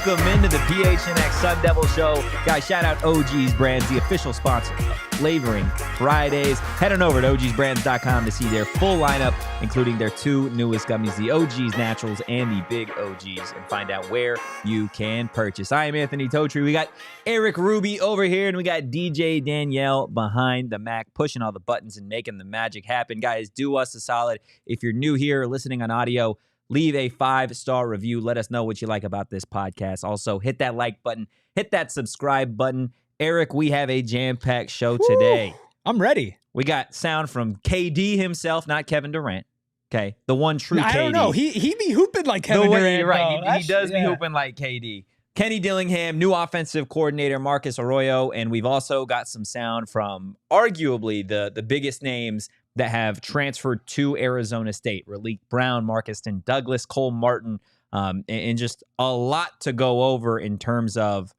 Welcome into the PHNX Sun Devils show. Guys, shout out OG's Brands, the official sponsor of Flavoring Fridays. Head on over to ogsbrands.com to see their full lineup, including their two newest gummies, the OG's Naturals and the Big OGs, and find out where you can purchase. I am Anthony Totri. We got Erik Ruby over here, and we got DJ Danielle behind the Mac, pushing all the buttons and making the magic happen. Guys, do us a solid. If you're new here listening on audio, leave a 5-star review. Let us know what you like about this podcast. Also, hit that like button. Hit that subscribe button. Erik, we have a jam-packed show today. I'm ready. We got sound from KD himself, not Kevin Durant. Okay, the one true KD. I don't know. He be hooping like Kevin Durant. You're right. He does be hooping like KD. Kenny Dillingham, new offensive coordinator Marcus Arroyo, and we've also got some sound from arguably the biggest names that have transferred to Arizona State. Raleek Brown, Markeston, Douglas, Cole Martin, and just a lot to go over in terms of,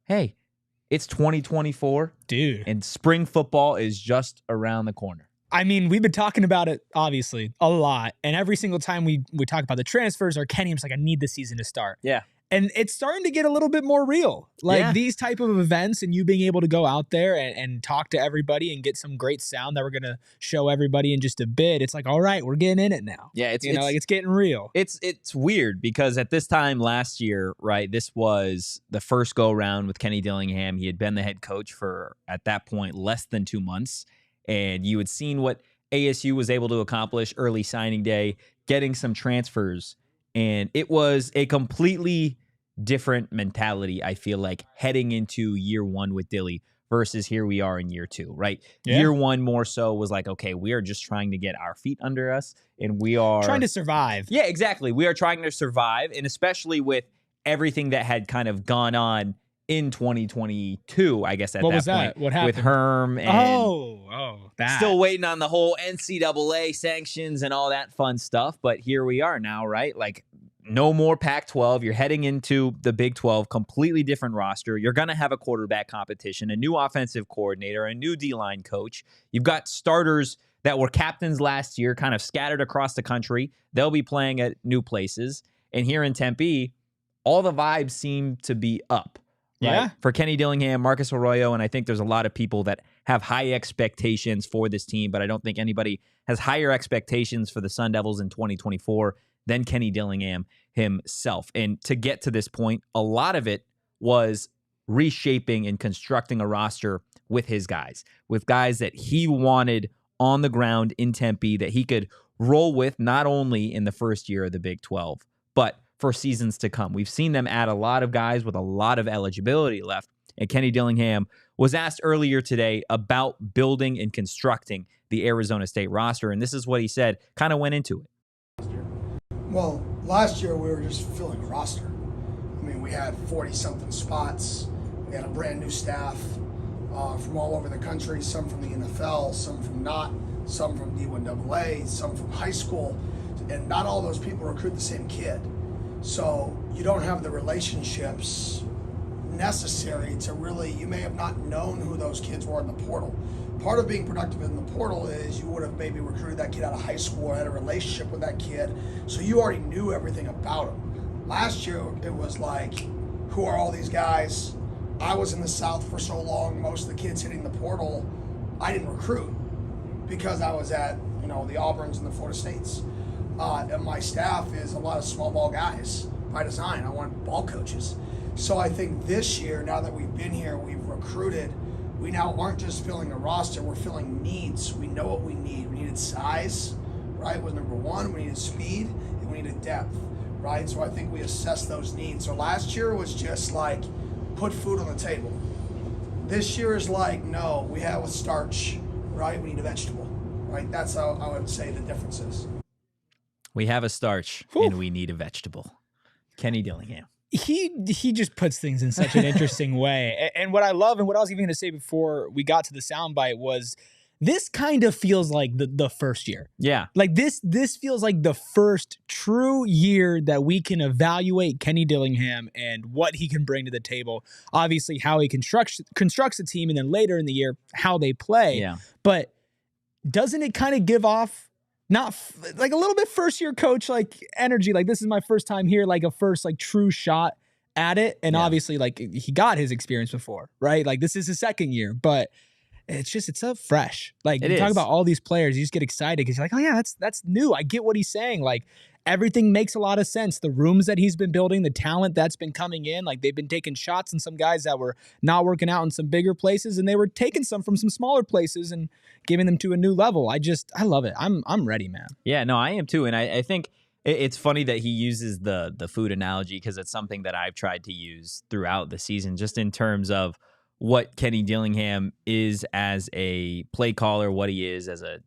hey, it's 2024. Dude. And spring football is just around the corner. I mean, we've been talking about it, obviously, a lot. And every single time we talk about the transfers or Kenny, I'm just like, I need the season to start. Yeah. And it's starting to get a little bit more real. Like these type of events and you being able to go out there and talk to everybody and get some great sound that we're going to show everybody in just a bit. It's like, all right, we're getting in it now. Yeah. It's getting real. It's weird because at this time last year, right, this was the first go around with Kenny Dillingham. He had been the head coach for, at that point, less than 2 months. And you had seen what ASU was able to accomplish early signing day, getting some transfers. And it was a completely different mentality, I feel like, heading into year one with Dilly versus here we are in year two, right? Yeah. Year one more so was like, okay, we are just trying to get our feet under us and we are trying to survive. Yeah, exactly. We are trying to survive. And especially with everything that had kind of gone on in 2022, I guess at what that was point. That? What happened? With Herm and that. Still waiting on the whole NCAA sanctions and all that fun stuff. But here we are now, right? Like, no more Pac-12. You're heading into the Big 12, completely different roster. You're going to have a quarterback competition, a new offensive coordinator, a new D-line coach. You've got starters that were captains last year kind of scattered across the country. They'll be playing at new places. And here in Tempe, all the vibes seem to be up. Right? Yeah. For Kenny Dillingham, Marcus Arroyo, and I think there's a lot of people that have high expectations for this team, but I don't think anybody has higher expectations for the Sun Devils in 2024 than Kenny Dillingham himself. And to get to this point, a lot of it was reshaping and constructing a roster with his guys, with guys that he wanted on the ground in Tempe that he could roll with not only in the first year of the Big 12, but for seasons to come. We've seen them add a lot of guys with a lot of eligibility left. And Kenny Dillingham was asked earlier today about building and constructing the Arizona State roster. And this is what he said, kind of went into it. Well, last year we were just filling a roster. I mean, we had 40-something spots. We had a brand new staff from all over the country, some from the NFL, some from not, some from D1AA, some from high school. And not all those people recruit the same kid. So you don't have the relationships necessary to really, you may have not known who those kids were in the portal. Part of being productive in the portal is you would have maybe recruited that kid out of high school or had a relationship with that kid, so you already knew everything about him. Last year, it was like, who are all these guys? I was in the South for so long, most of the kids hitting the portal, I didn't recruit because I was at, the Auburns and the Florida States. And my staff is a lot of small ball guys by design. I want ball coaches. So I think this year, now that we've been here, we've recruited. We now aren't just filling a roster, we're filling needs. We know what we need. We needed size, right, was number one. We needed speed, and we needed depth, right? So I think we assessed those needs. So last year was just like, put food on the table. This year is like, no, we have a starch. right? We need a vegetable, right? That's how I would say the difference is. We have a starch, and we need a vegetable. Kenny Dillingham. He just puts things in such an interesting way. And what I love, and what I was even going to say before we got to the soundbite, was this kind of feels like the first year. Yeah. Like this feels like the first true year that we can evaluate Kenny Dillingham and what he can bring to the table. Obviously, how he constructs a team, and then later in the year, how they play. Yeah. But doesn't it kind of give off not like a little bit first year coach like energy? Like, this is my first time here, like a first like true shot at it. And obviously, like, he got his experience before, right? Like, this is his second year, but it's so fresh. Like, you talk about all these players, you just get excited because you're like, oh yeah, that's new. I get what he's saying. Like, everything makes a lot of sense. The rooms that he's been building, the talent that's been coming in, like, they've been taking shots and some guys that were not working out in some bigger places, and they were taking some from some smaller places and giving them to a new level. I love it. I'm ready, man. Yeah, no, I am too. And I think it's funny that he uses the food analogy, because it's something that I've tried to use throughout the season, just in terms of what Kenny Dillingham is as a play caller, what he is as a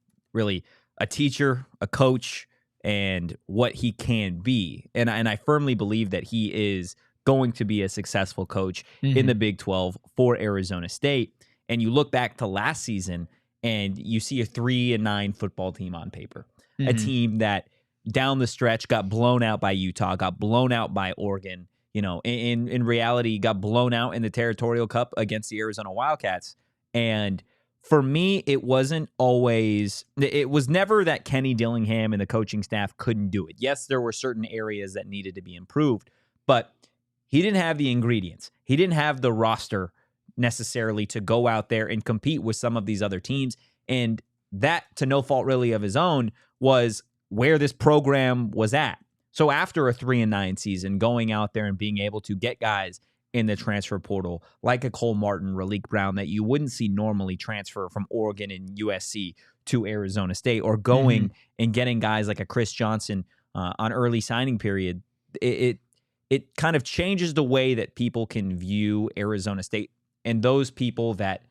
teacher, a coach, and what he can be. And I firmly believe that he is going to be a successful coach in the Big 12 for Arizona State. And you look back to last season and you see a 3-9 football team on paper, a team that down the stretch got blown out by Utah, got blown out by Oregon, in reality, got blown out in the Territorial Cup against the Arizona Wildcats. And for me, it was never that Kenny Dillingham and the coaching staff couldn't do it. Yes, there were certain areas that needed to be improved, but he didn't have the ingredients. He didn't have the roster necessarily to go out there and compete with some of these other teams. And that, to no fault really of his own, was where this program was at. So after a 3-9 season, going out there and being able to get guys in the transfer portal, like a Cole Martin, Raleek Brown, that you wouldn't see normally transfer from Oregon and USC to Arizona State, or going and getting guys like a Chris Johnson on early signing period, it kind of changes the way that people can view Arizona State, and those people that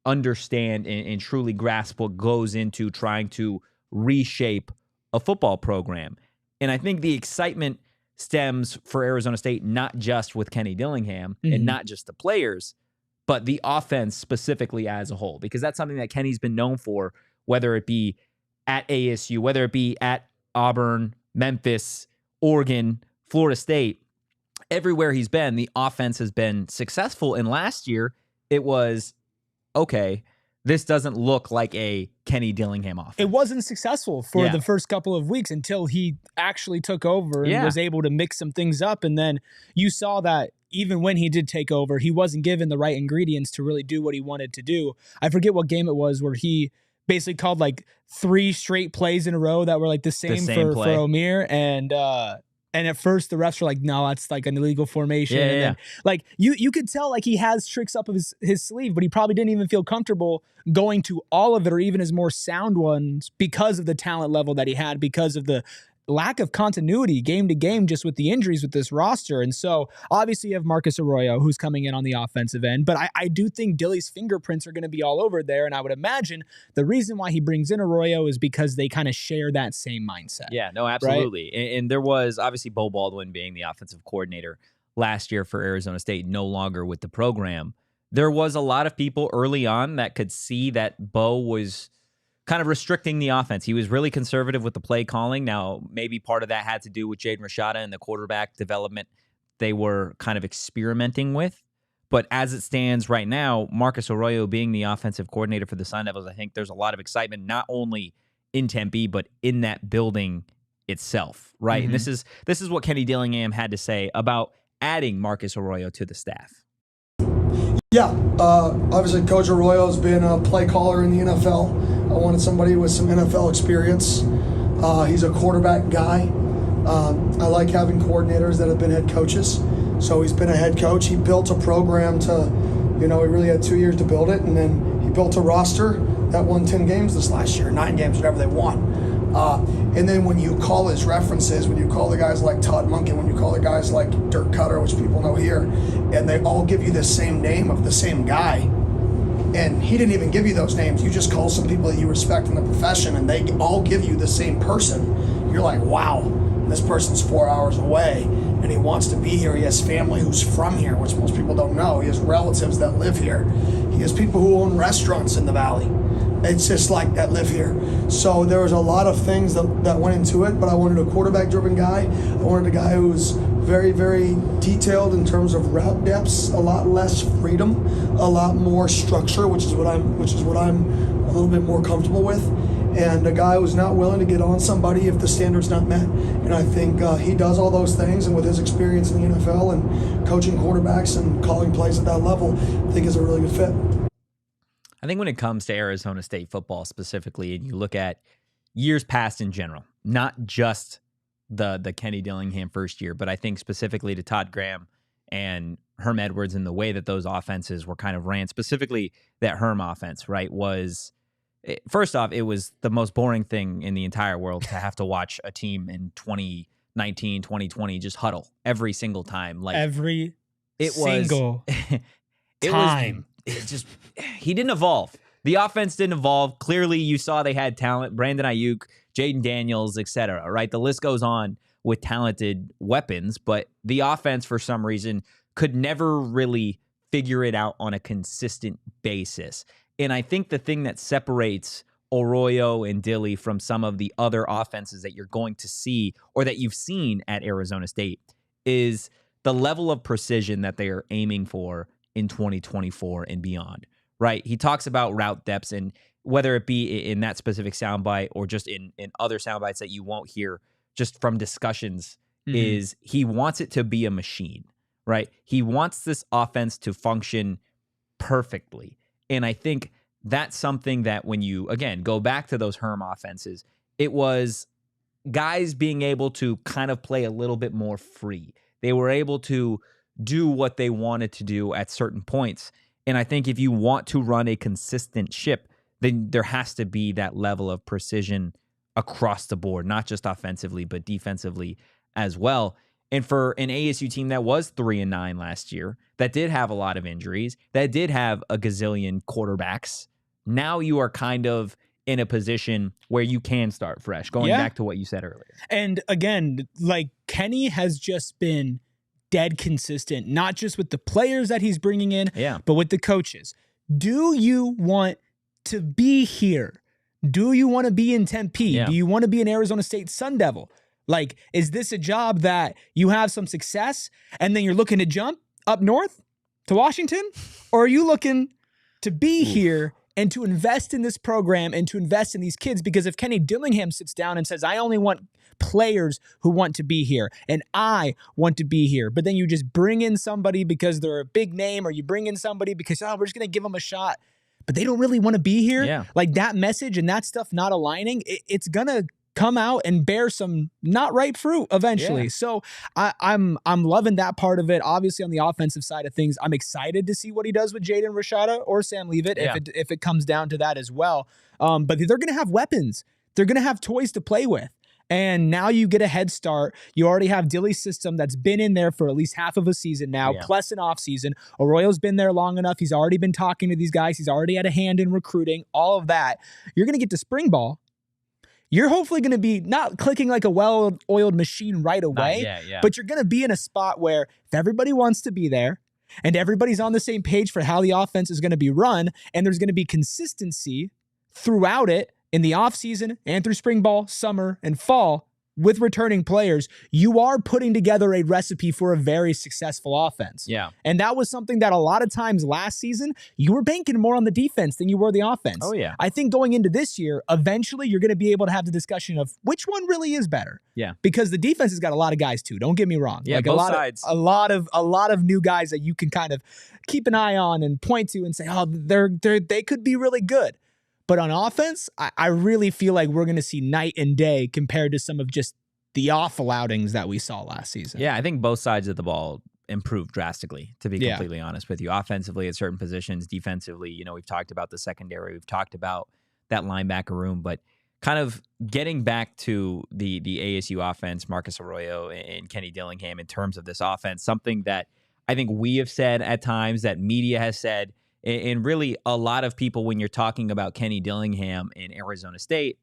understand and truly grasp what goes into trying to reshape a football program. And I think the excitement stems for Arizona State not just with Kenny Dillingham and not just the players, but the offense specifically as a whole, because that's something that Kenny's been known for, whether it be at ASU, whether it be at Auburn, Memphis, Oregon, Florida State. Everywhere he's been, the offense has been successful. And last year, it was, okay, this doesn't look like a Kenny Dillingham offense. It wasn't successful for the first couple of weeks until he actually took over and was able to mix some things up. And then you saw that even when he did take over, he wasn't given the right ingredients to really do what he wanted to do. I forget what game it was where he basically called like 3 straight plays in a row that were like the same for Omer. And at first the refs were like, no, that's like an illegal formation. And then, like, you could tell like he has tricks up of his sleeve, but he probably didn't even feel comfortable going to all of it, or even his more sound ones, because of the talent level that he had, because of the lack of continuity game to game, just with the injuries with this roster. And so obviously you have Marcus Arroyo, who's coming in on the offensive end, but I do think Dilly's fingerprints are going to be all over there. And I would imagine the reason why he brings in Arroyo is because they kind of share that same mindset. Yeah, no, absolutely. Right? And there was obviously Bo Baldwin being the offensive coordinator last year for Arizona State, no longer with the program. There was a lot of people early on that could see that Bo was kind of restricting the offense. He was really conservative with the play calling. Now, maybe part of that had to do with Jaden Rashada and the quarterback development they were kind of experimenting with. But as it stands right now, Marcus Arroyo being the offensive coordinator for the Sun Devils, I think there's a lot of excitement, not only in Tempe, but in that building itself, right? And this is what Kenny Dillingham had to say about adding Marcus Arroyo to the staff. Yeah, obviously Coach Arroyo's been a play caller in the NFL. I wanted somebody with some NFL experience. He's a quarterback guy. I like having coordinators that have been head coaches. So he's been a head coach. He built a program he really had 2 years to build it, and then he built a roster that won 10 games this last year, 9 games, whatever they won. And then when you call his references, when you call the guys like Todd Monken, when you call the guys like Dirk Cutter, which people know here, and they all give you the same name of the same guy, And he didn't even give you those names. You just call some people that you respect in the profession, and they all give you the same person. You're like, wow, this person's 4 hours away, and he wants to be here. He has family who's from here, which most people don't know. He has relatives that live here. He has people who own restaurants in the Valley. It's just like that live here. So there was a lot of things that went into it, but I wanted a quarterback-driven guy. I wanted a guy who was very, very detailed in terms of route depths, a lot less freedom, a lot more structure, which is what I'm a little bit more comfortable with, and a guy who's not willing to get on somebody if the standard's not met. And I think he does all those things, and with his experience in the NFL and coaching quarterbacks and calling plays at that level, I think is a really good fit. I think when it comes to Arizona State football specifically, and you look at years past in general, not just the Kenny Dillingham first year, but I think specifically to Todd Graham and Herm Edwards and the way that those offenses were kind of ran, specifically that Herm offense, right, was, first off, it was the most boring thing in the entire world to have to watch a team in 2019, 2020 just huddle every single time. Like he didn't evolve. The offense didn't evolve. Clearly, you saw they had talent. Brandon Ayuk, Jaden Daniels, etc. Right? The list goes on with talented weapons, but the offense, for some reason, could never really figure it out on a consistent basis. And I think the thing that separates Arroyo and Dilly from some of the other offenses that you're going to see or that you've seen at Arizona State is the level of precision that they are aiming for in 2024 and beyond, right? He talks about route depths, and whether it be in that specific soundbite or just in other soundbites that you won't hear just from discussions, is he wants it to be a machine, right? He wants this offense to function perfectly. And I think that's something that when you, again, go back to those Herm offenses, it was guys being able to kind of play a little bit more free. They were able to do what they wanted to do at certain points. And I think if you want to run a consistent ship, then there has to be that level of precision across the board, not just offensively, but defensively as well. And for an ASU team that was 3-9 last year, that did have a lot of injuries, that did have a gazillion quarterbacks, now you are kind of in a position where you can start fresh, going back to what you said earlier. And again, like Kenny has just been dead consistent, not just with the players that he's bringing in, but with the coaches. Do you want to be here? Do you want to be in Tempe? Do you want to be an Arizona State Sun Devil? Like, is this a job that you have some success and then you're looking to jump up north to Washington? Or are you looking to be here and to invest in this program and to invest in these kids? Because if Kenny Dillingham sits down and says, I only want players who want to be here and I want to be here, but then you just bring in somebody because they're a big name, or you bring in somebody because, we're just going to give them a shot, but they don't really want to be here. Like that message and that stuff not aligning, it's going to come out and bear some not right fruit eventually. So I'm loving that part of it. Obviously on the offensive side of things, I'm excited to see what he does with Jaden Rashada or Sam Leavitt if it comes down to that as well. But they're going to have weapons. They're going to have toys to play with. And now you get a head start. You already have Dilly's system that's been in there for at least half of a season now, plus an off season. Arroyo's been there long enough. He's already been talking to these guys. He's already had a hand in recruiting, all of that. You're going to get to spring ball. You're hopefully going to be not clicking like a well-oiled machine right away, but you're going to be in a spot where if everybody wants to be there and everybody's on the same page for how the offense is going to be run, and there's going to be consistency throughout it in the offseason and through spring ball, summer, and fall with returning players, you are putting together a recipe for a very successful offense. And that was something that a lot of times last season, you were banking more on the defense than you were the offense. I think going into this year, eventually you're going to be able to have the discussion of which one really is better. Because the defense has got a lot of guys too. Don't get me wrong. Like both sides. A lot of new guys that you can kind of keep an eye on and point to and say, oh, they could be really good. But on offense, I really feel like we're going to see night and day compared to some of just the awful outings that we saw last season. I think both sides of the ball improved drastically, to be completely honest with you. Offensively at certain positions, defensively, we've talked about the secondary, we've talked about that linebacker room, but kind of getting back to the ASU offense, Marcus Arroyo and Kenny Dillingham in terms of this offense, something that I think we have said at times, that media has said, And really, a lot of people, when you're talking about Kenny Dillingham in Arizona State,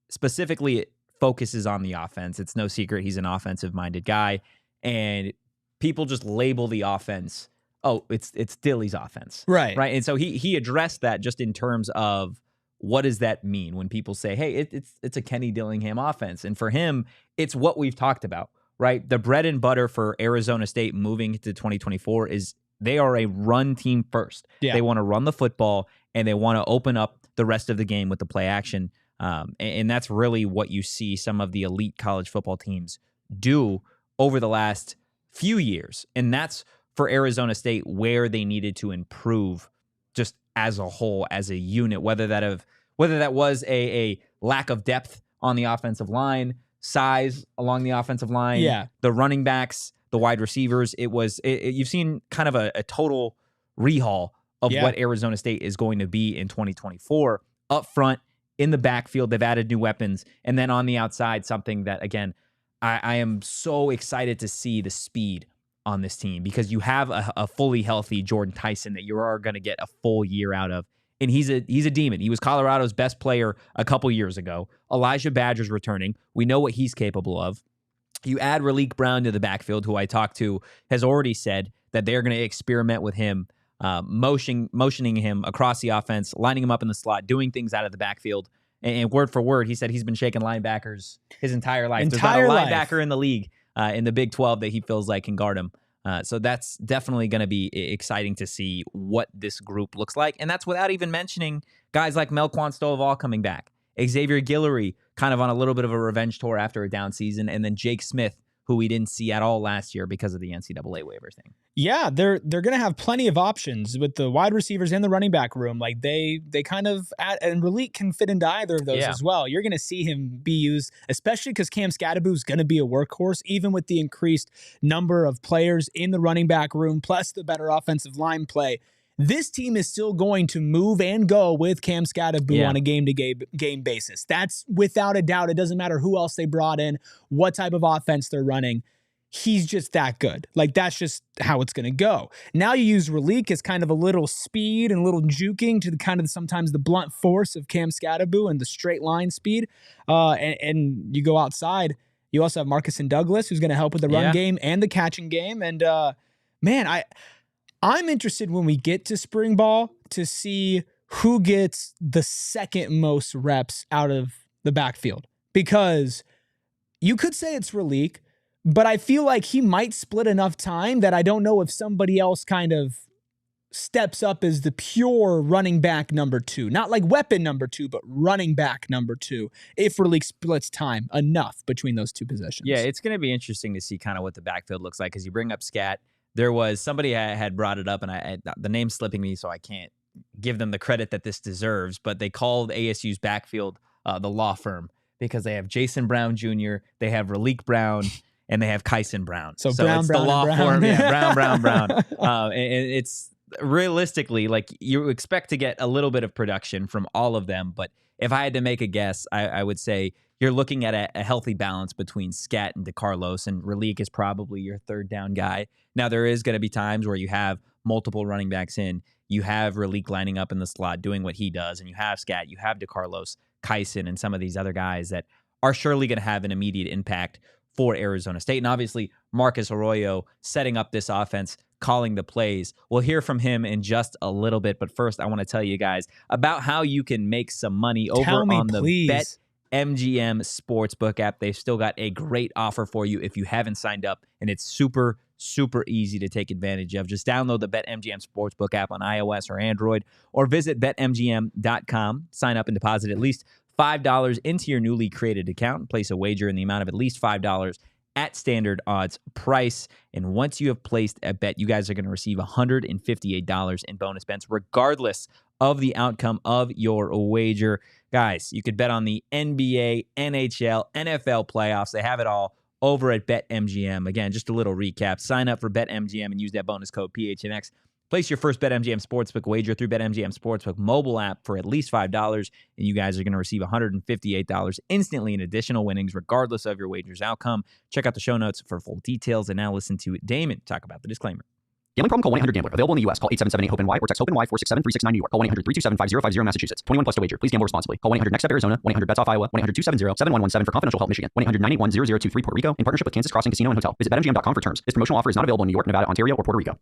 specifically, it focuses on the offense. It's no secret he's an offensive-minded guy. And people just label the offense, oh, it's Dilly's offense. Right. And so he addressed that just in terms of what does that mean when people say, hey, it's a Kenny Dillingham offense. And for him, it's what we've talked about, right? The bread and butter for Arizona State moving to 2024 is they are a run team first. Yeah. They want to run the football, and they want to open up the rest of the game with the play action. And that's really what you see some of the elite college football teams do over the last few years. And that's for Arizona State where they needed to improve just as a whole, as a unit, whether that was a lack of depth on the offensive line, size along the offensive line, the running backs, the wide receivers. You've seen kind of a total rehaul of what Arizona State is going to be in 2024. Up front, in the backfield, they've added new weapons. And then on the outside, something that, again, I am so excited to see the speed on this team, because you have a fully healthy Jordan Tyson that you are going to get a full year out of. And he's a demon. He was Colorado's best player a couple years ago. Elijah Badger's returning. We know what he's capable of. You add Raleek Brown to the backfield, who I talked to has already said that they're going to experiment with him, motioning him across the offense, lining him up in the slot, doing things out of the backfield. And word for word, he said he's been shaking linebackers his entire life. There's not a linebacker in the league in the Big 12 that he feels like can guard him. So that's definitely going to be exciting to see what this group looks like. And that's without even mentioning guys like Melquan Stovall coming back, Xavier Guillory kind of on a little bit of a revenge tour after a down season, and then Jake Smith, who we didn't see at all last year because of the NCAA waiver thing. Yeah, they're going to have plenty of options with the wide receivers and the running back room. Like they kind of and Raleek can fit into either of those as well. You're going to see him be used, especially because Cam Scadaboo is going to be a workhorse, even with the increased number of players in the running back room, plus the better offensive line play. This team is still going to move and go with Cam Scadaboo on a game basis. That's without a doubt. It doesn't matter who else they brought in, what type of offense they're running. He's just that good. Like, that's just how it's going to go. Now you use Raleek as kind of a little speed and a little juking to the kind of sometimes the blunt force of Cam Scadaboo and the straight line speed. And you go outside. You also have Markeston Douglas, who's going to help with the run game and the catching game. And man, I'm interested when we get to spring ball to see who gets the second most reps out of the backfield, because you could say it's Raleek, but I feel like he might split enough time that I don't know if somebody else kind of steps up as the pure running back number 2, not like weapon number 2, but running back number 2, if Raleek splits time enough between those two positions. Yeah, it's going to be interesting to see kind of what the backfield looks like, because you bring up Scat. There was somebody had brought it up, and the name's slipping me, so I can't give them the credit that this deserves, but they called ASU's backfield the law firm, because they have Jason Brown Jr., they have Raleek Brown, and they have Kyson Brown. So Brown, it's Brown, the law Brown. firm. Yeah, Brown. And it's realistically, like, you expect to get a little bit of production from all of them, but if I had to make a guess, I would say you're looking at a healthy balance between Scat and DeCarlos, and Raleek is probably your third down guy. Now, there is going to be times where you have multiple running backs in. You have Raleek lining up in the slot doing what he does, and you have Scat, you have DeCarlos, Kyson, and some of these other guys that are surely going to have an immediate impact for Arizona State. And obviously, Marcus Arroyo setting up this offense, calling the plays. We'll hear from him in just a little bit, but first, I want to tell you guys about how you can make some money over on the BetMGM Sportsbook app. They've still got a great offer for you if you haven't signed up, and it's super easy to take advantage of. Just download the BetMGM Sportsbook app on iOS or Android, or visit BetMGM.com. Sign up and deposit at least $5 into your newly created account and place a wager in the amount of at least $5 at standard odds price. And once you have placed a bet, you guys are going to receive $158 in bonus bets, regardless of the outcome of your wager. Guys, you could bet on the NBA, NHL, NFL playoffs. They have it all over at BetMGM. Again, just a little recap. Sign up for BetMGM and use that bonus code PHNX. Place your first BetMGM Sportsbook wager through BetMGM Sportsbook mobile app for at least $5, and you guys are going to receive $158 instantly in additional winnings, regardless of your wager's outcome. Check out the show notes for full details, and now listen to Damon talk about the disclaimer. Gambling problem? Call 1-800-GAMBLER. Available in the U.S. Call 877-8-HOPE-NY or text HOPE-NY 467-369 New York. Call 1-800-327-5050 Massachusetts. 21 plus to wager. Please gamble responsibly. Call 1-800-NEXT-STEP Arizona. 1-800-BETS-OFF Iowa. 1-800-270-7117 for confidential help Michigan. 1-800-981-0023 Puerto Rico in partnership with Kansas Crossing Casino and Hotel. Visit BetMGM.com for terms. This promotional offer is not available in New York, Nevada, Ontario, or Puerto Rico.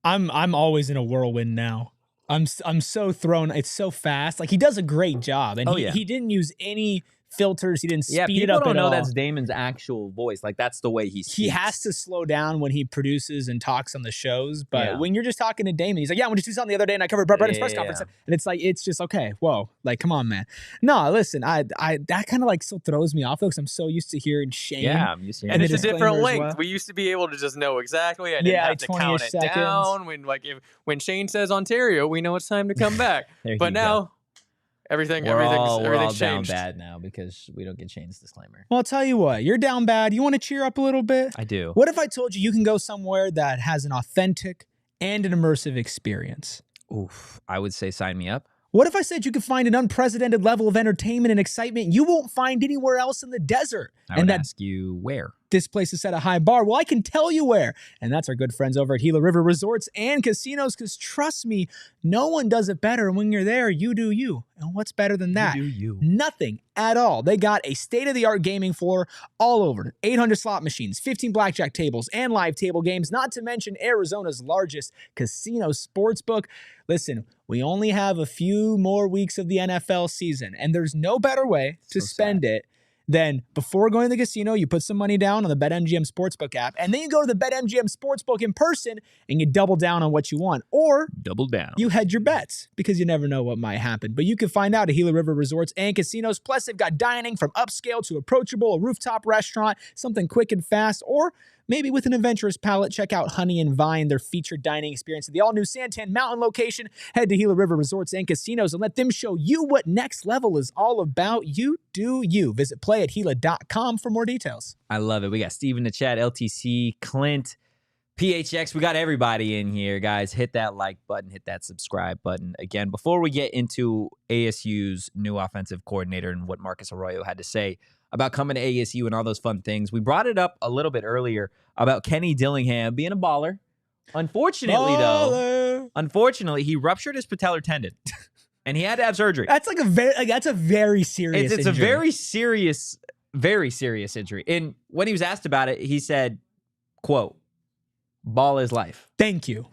I'm always in a whirlwind now. I'm so thrown. It's so fast. Like, he does a great job, and he didn't use any filters. He didn't speed it up people don't at know all. that's Damon's actual voice. Like, that's the way he speaks. He has to slow down when he produces and talks on the shows. But when you're just talking to Damon, he's like, yeah, I went to do something the other day and I covered Brett Brennan's press conference. And it's like, it's just, okay, whoa. Like, come on, man. No, listen, I that kind of like still throws me off because I'm so used to hearing Shane. Yeah, I'm used to hearing and it's a different length. We used to be able to just know exactly. I didn't have to count it down. When Shane says Ontario, we know it's time to come back. But now... Everything's all changed. down bad now because we don't get Shane's disclaimer. Well, I'll tell you what, you're down bad. You want to cheer up a little bit? I do. What if I told you can go somewhere that has an authentic and an immersive experience? Oof, I would say sign me up. What if I said you could find an unprecedented level of entertainment and excitement you won't find anywhere else in the desert? I would ask you where. This place is set a high bar. Well, I can tell you where. And that's our good friends over at Gila River Resorts and Casinos, because trust me, no one does it better. And when you're there, you do you. And what's better than that? You do you. Nothing at all. They got a state-of-the-art gaming floor all over. 800 slot machines, 15 blackjack tables, and live table games, not to mention Arizona's largest casino sportsbook. Listen, we only have a few more weeks of the NFL season, and there's no better way to spend it than before going to the casino, you put some money down on the BetMGM Sportsbook app, and then you go to the BetMGM Sportsbook in person, and you double down on what you want. Or double down. You hedge your bets, because you never know what might happen. But you can find out at Gila River Resorts and Casinos. Plus, they've got dining from upscale to approachable, a rooftop restaurant, something quick and fast, or maybe with an adventurous palate, check out Honey and Vine, their featured dining experience at the all-new Santan Mountain location. Head to Gila River Resorts and Casinos and let them show you what next level is all about. You do you. Visit playatgila.com for more details. I love it. We got Steve in the chat, LTC, Clint, PHX. We got everybody in here, guys. Hit that like button, hit that subscribe button. Again, before we get into ASU's new offensive coordinator and what Marcus Arroyo had to say about coming to ASU and all those fun things, we brought it up a little bit earlier about Kenny Dillingham being a baller. Unfortunately, he ruptured his patellar tendon, and he had to have surgery. That's like that's a very serious. It's a very serious injury. And when he was asked about it, he said, "Quote, ball is life." Thank you.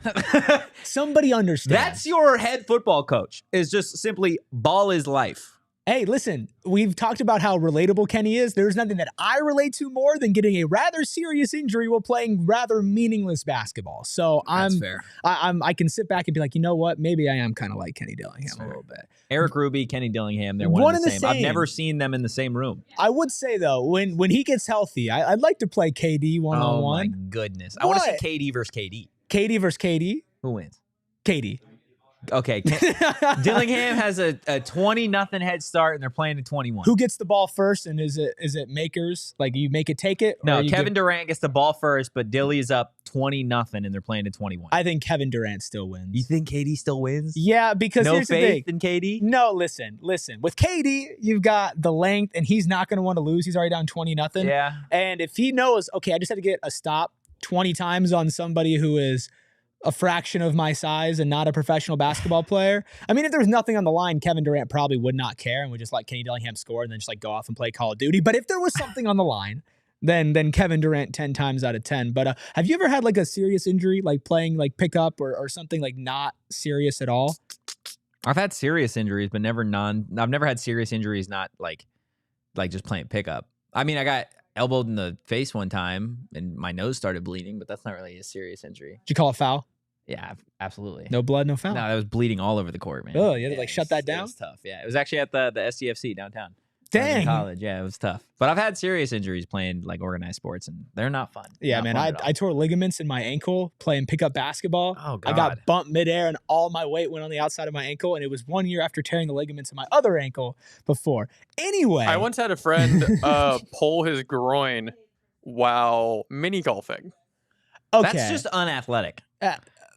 Somebody understands. That's your head football coach. Is just simply ball is life. Hey, listen, we've talked about how relatable Kenny is. There's nothing that I relate to more than getting a rather serious injury while playing rather meaningless basketball. So That's fair. I can sit back and be like, you know what? Maybe I am kind of like Kenny Dillingham a little bit. Erik Ruby, Kenny Dillingham, they're one and the same. I've never seen them in the same room. I would say, though, when he gets healthy, I'd like to play KD one-on-one. Oh, my goodness. I want to see KD versus KD. KD versus KD? Who wins? KD. Okay, Dillingham has a 20-0 head start, and they're playing at 21. Who gets the ball first, and is it makers? Like, you make it, take it? No, Kevin Durant gets the ball first, but Dilly is up 20-0, and they're playing at 21. I think Kevin Durant still wins. You think KD still wins? Yeah, because no here's faith the thing. in KD? No, listen. With KD, you've got the length, and he's not going to want to lose. He's already down 20-0. Yeah. And if he knows, okay, I just had to get a stop 20 times on somebody who is a fraction of my size and not a professional basketball player. I mean, if there was nothing on the line, Kevin Durant probably would not care and would just let Kenny Dillingham score and then just like go off and play Call of Duty. But if there was something on the line, then Kevin Durant 10 times out of 10. But have you ever had like a serious injury, like playing like pickup or something like not serious at all? I've had serious injuries, but I've never had serious injuries not like just playing pickup. I mean, I got elbowed in the face one time and my nose started bleeding, but that's not really a serious injury. Did you call a foul? Yeah, absolutely. No blood, no foul. No, that was bleeding all over the court, man. Oh, you had to like shut that down? It was tough. Yeah, it was actually at the SCFC downtown. Dang. In college. Yeah, it was tough. But I've had serious injuries playing like organized sports, and they're not fun. Yeah, man. I tore ligaments in my ankle playing pickup basketball. Oh, God. I got bumped midair, and all my weight went on the outside of my ankle, and it was 1 year after tearing the ligaments in my other ankle before. Anyway. I once had a friend pull his groin while mini golfing. Okay. That's just unathletic.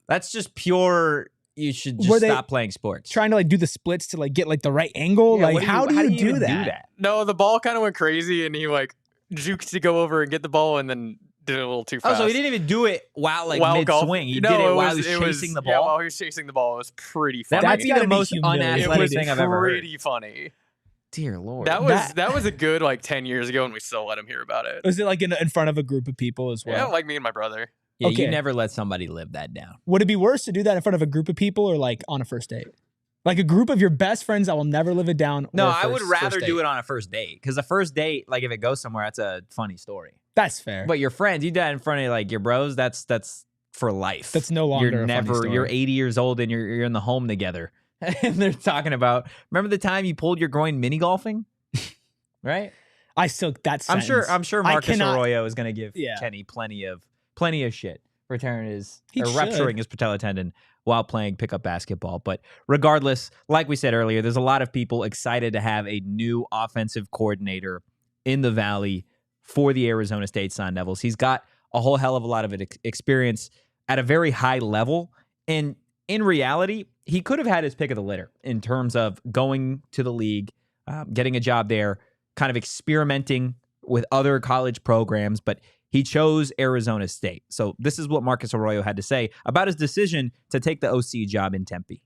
That's just pure. You should just stop playing sports. Trying to like do the splits to like get like the right angle. Yeah, like how do you do that? No, the ball kind of went crazy, and he like juked to go over and get the ball, and then did it a little too fast. Oh, so he didn't even do it while mid-swing. He did it while he was chasing the ball? Yeah, while he was chasing the ball. It was pretty funny. That might be the most unathletic thing I've ever heard. It was pretty funny. Dear Lord. That was a good 10 years ago, and we still let him hear about it. Was it in front of a group of people as well? Yeah, like me and my brother. Yeah, you never let somebody live that down. Would it be worse to do that in front of a group of people or on a first date? Like a group of your best friends that will never live it down? No, I would rather do it on a first date. Because a first date, if it goes somewhere, that's a funny story. That's fair. But your friends, you do that in front of your bros, that's for life. That's no longer you're 80 years old and you're in the home together. And they're talking about, remember the time you pulled your groin mini golfing? Right? I still that sentence. I'm sure Marcus Arroyo is going to give Kenny plenty of shit for tearing rupturing his patellar tendon while playing pickup basketball. But regardless, like we said earlier, there's a lot of people excited to have a new offensive coordinator in the Valley for the Arizona State Sun Devils. He's got a whole hell of a lot of experience at a very high level. And in reality, he could have had his pick of the litter in terms of going to the league, getting a job there, kind of experimenting with other college programs, but he chose Arizona State. So this is what Marcus Arroyo had to say about his decision to take the OC job in Tempe.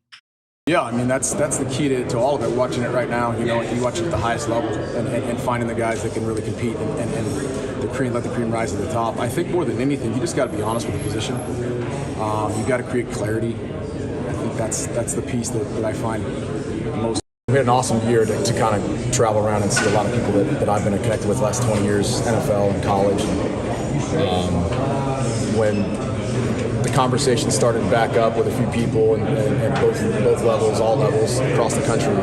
Yeah, I mean, that's the key to all of it. Watching it right now, you watch it at the highest level and finding the guys that can really compete and let the cream rise to the top. I think more than anything, you just got to be honest with the position. You got to create clarity. I think that's the piece that I find most. We had an awesome year to kind of travel around and see a lot of people that I've been connected with the last 20 years, NFL and college. When the conversation started back up with a few people and both levels, all levels across the country,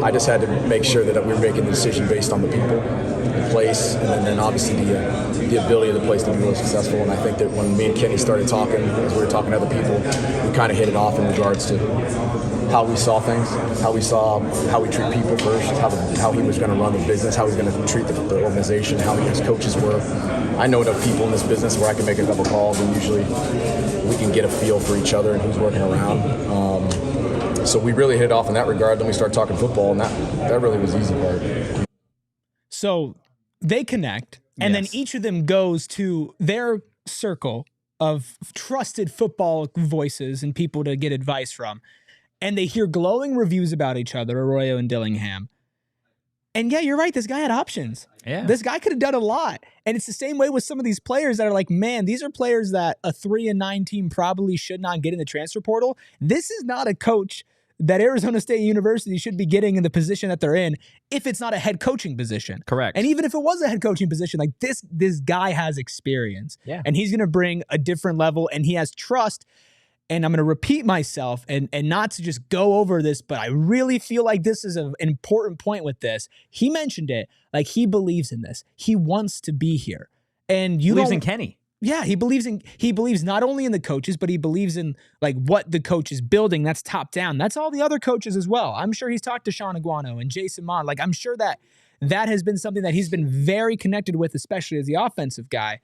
I just had to make sure that we were making the decision based on the people, the place, and then obviously the ability of the place to be really successful. And I think that when me and Kenny started talking, as we were talking to other people, we kind of hit it off in regards to how we saw things, how we treat people first, how he was going to run the business, how he was going to treat the organization, how his coaches were. I know enough people in this business where I can make a couple calls and usually we can get a feel for each other and who's working around. So we really hit it off in that regard. Then we started talking football, and that really was the easy part. So they connect, and then each of them goes to their circle of trusted football voices and people to get advice from. And they hear glowing reviews about each other, Arroyo and Dillingham. And yeah, you're right. This guy had options. Yeah. This guy could have done a lot. And it's the same way with some of these players that are like, man, these are players that a 3-9 team probably should not get in the transfer portal. This is not a coach that Arizona State University should be getting in the position that they're in if it's not a head coaching position. Correct. And even if it was a head coaching position, like this guy has experience. Yeah. And he's going to bring a different level, and he has trust. And I'm going to repeat myself and not to just go over this, but I really feel like this is an important point with this. He mentioned it, like he believes in this. He wants to be here. And you believes in Kenny. Yeah, he believes not only in the coaches, but he believes in like what the coach is building. That's top down. That's all the other coaches as well. I'm sure he's talked to Sean Aguano and Jason Mond. Like I'm sure that has been something that he's been very connected with, especially as the offensive guy.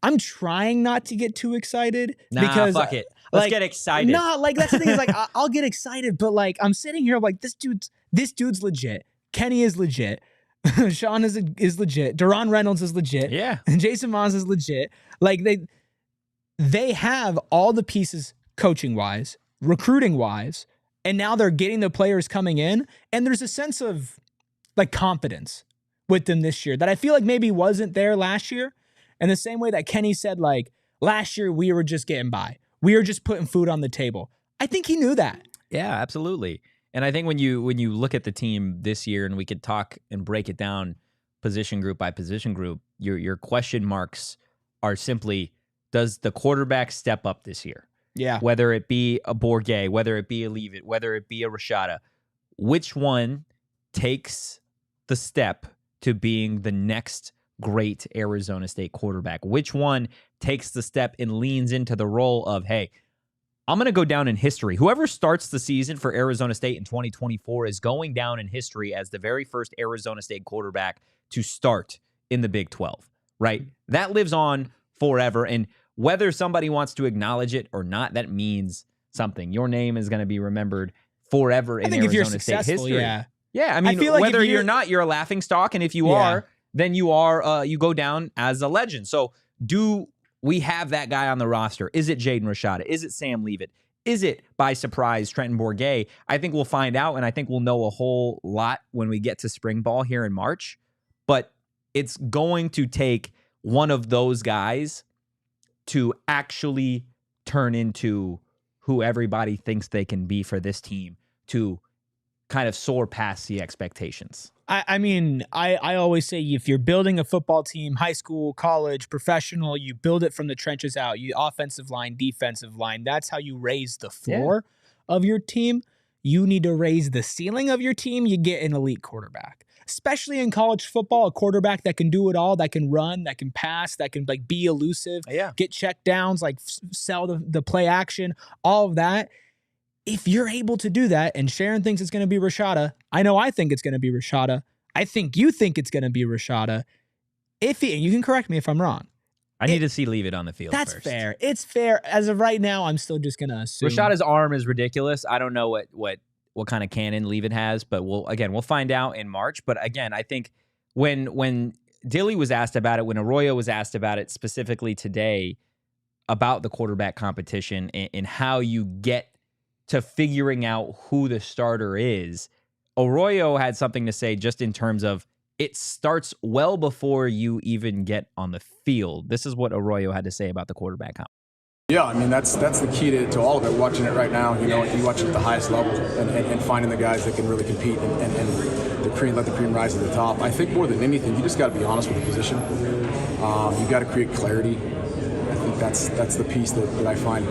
I'm trying not to get too excited because fuck it. Let's get excited. That's the thing is like I'll get excited, but like I'm sitting here like this dude's legit. Kenny is legit. Sean is legit. Deron Reynolds is legit. Yeah. And Jason Mons is legit. Like they have all the pieces coaching wise, recruiting wise, and now they're getting the players coming in, and there's a sense of like confidence with them this year that I feel like maybe wasn't there last year. And the same way that Kenny said, like, last year we were just getting by. We were just putting food on the table. I think he knew that. Yeah, absolutely. And I think when you look at the team this year, and we could talk and break it down position group by position group, your question marks are simply, does the quarterback step up this year? Yeah. Whether it be a Bourget, whether it be a Leave It, whether it be a Rashada, which one takes the step to being the next great Arizona State quarterback? Which one takes the step and leans into the role of, hey, I'm going to go down in history. Whoever starts the season for Arizona State in 2024 is going down in history as the very first Arizona State quarterback to start in the Big 12, right? That lives on forever. And whether somebody wants to acknowledge it or not, that means something. Your name is going to be remembered forever in Arizona State history. Yeah. Yeah, I mean, I feel like whether you're not, you're a laughingstock. And if you are, then you go down as a legend. So do we have that guy on the roster? Is it Jaden Rashada? Is it Sam Leavitt? Is it, by surprise, Trenton Bourguet? I think we'll find out, and I think we'll know a whole lot when we get to spring ball here in March. But it's going to take one of those guys to actually turn into who everybody thinks they can be for this team to kind of soar past the expectations. I mean, I always say if you're building a football team, high school, college, professional, you build it from the trenches out. You offensive line, defensive line. That's how you raise the floor of your team. You need to raise the ceiling of your team. You get an elite quarterback. Especially in college football, a quarterback that can do it all, that can run, that can pass, that can like be elusive, get check downs, like sell the play action, all of that. If you're able to do that, and Sharon thinks it's going to be Rashada, I know I think it's going to be Rashada. I think you think it's going to be Rashada. And you can correct me if I'm wrong. I need to see Leavitt on the field That's first. fair. It's fair. As of right now, I'm still just going to assume. Rashada's arm is ridiculous. I don't know what kind of cannon Leavitt has, but we'll find out in March. But again, I think when Dilly was asked about it, when Arroyo was asked about it specifically today about the quarterback competition and how you get to figuring out who the starter is, Arroyo had something to say just in terms of it starts well before you even get on the field. This is what Arroyo had to say about the quarterback competition. Yeah, I mean, that's the key to all of it. Watching it right now, you watch it at the highest level and finding the guys that can really compete and let the cream rise to the top. I think more than anything, you just got to be honest with the position. You got to create clarity. I think that's the piece that I find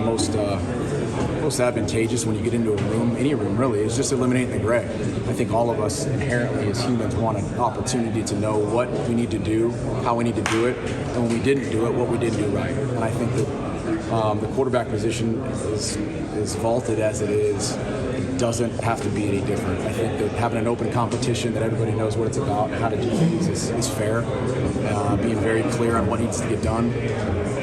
most advantageous when you get into a room, any room really, is just eliminating the gray. I think all of us inherently as humans want an opportunity to know what we need to do, how we need to do it, and when we didn't do it, what we didn't do right. And I think that the quarterback position is vaulted as it is. It doesn't have to be any different. I think that having an open competition that everybody knows what it's about, how to do things is fair. Being very clear on what needs to get done,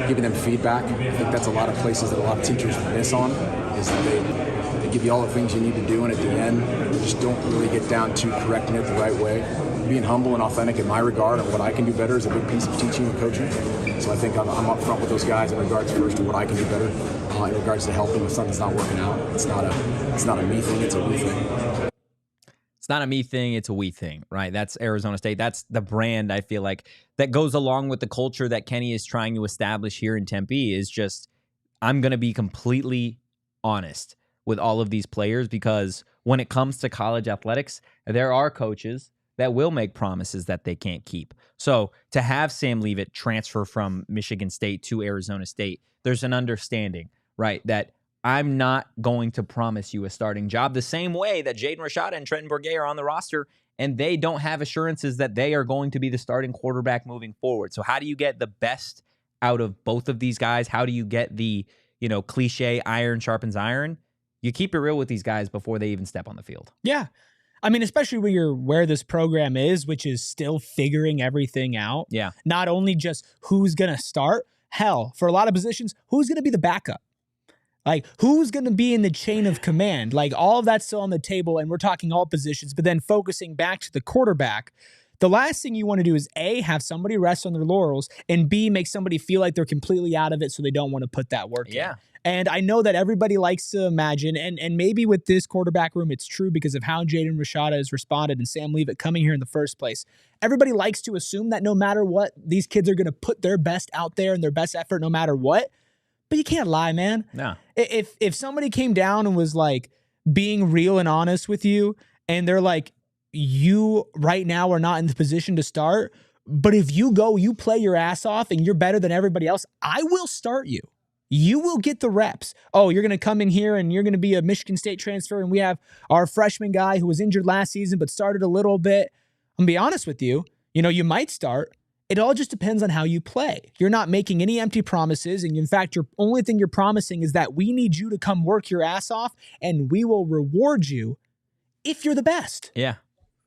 giving them feedback. I think that's a lot of places that a lot of teachers miss on, is that they give you all the things you need to do, and at the end, you just don't really get down to correcting it the right way. Being humble and authentic in my regard and what I can do better is a big piece of teaching and coaching. So I think I'm up front with those guys in regards first to what I can do better, in regards to helping if something's not working out. It's not a me thing, it's a we thing. It's not a me thing, it's a we thing, right? That's Arizona State. That's the brand, I feel like, that goes along with the culture that Kenny is trying to establish here in Tempe, is just, I'm going to be completely honest with all of these players, because when it comes to college athletics, there are coaches that will make promises that they can't keep. So to have Sam Leavitt transfer from Michigan State to Arizona State, there's an understanding, right, that I'm not going to promise you a starting job the same way that Jaden Rashada and Trenton Bourguet are on the roster, and they don't have assurances that they are going to be the starting quarterback moving forward. So how do you get the best out of both of these guys? How do you get the, cliche iron sharpens iron? You keep it real with these guys before they even step on the field. Yeah. I mean, especially when you're where this program is, which is still figuring everything out. Yeah. Not only just who's going to start, hell, for a lot of positions, who's going to be the backup? Like, who's going to be in the chain of command? Like, all of that's still on the table, and we're talking all positions, but then focusing back to the quarterback. The last thing you want to do is, A, have somebody rest on their laurels, and B, make somebody feel like they're completely out of it so they don't want to put that work in. And I know that everybody likes to imagine, and maybe with this quarterback room, it's true because of how Jaden Rashada has responded and Sam Leavitt coming here in the first place. Everybody likes to assume that no matter what, these kids are going to put their best out there and their best effort no matter what. But you can't lie, man. No. If somebody came down and was like being real and honest with you, and they're like, you right now are not in the position to start, but if you go, you play your ass off and you're better than everybody else, I will start you. You will get the reps. Oh, you're going to come in here and you're going to be a Michigan State transfer, and we have our freshman guy who was injured last season but started a little bit. I'm going to be honest with you. You might start. It all just depends on how you play. You're not making any empty promises, and in fact, your only thing you're promising is that we need you to come work your ass off, and we will reward you if you're the best. Yeah.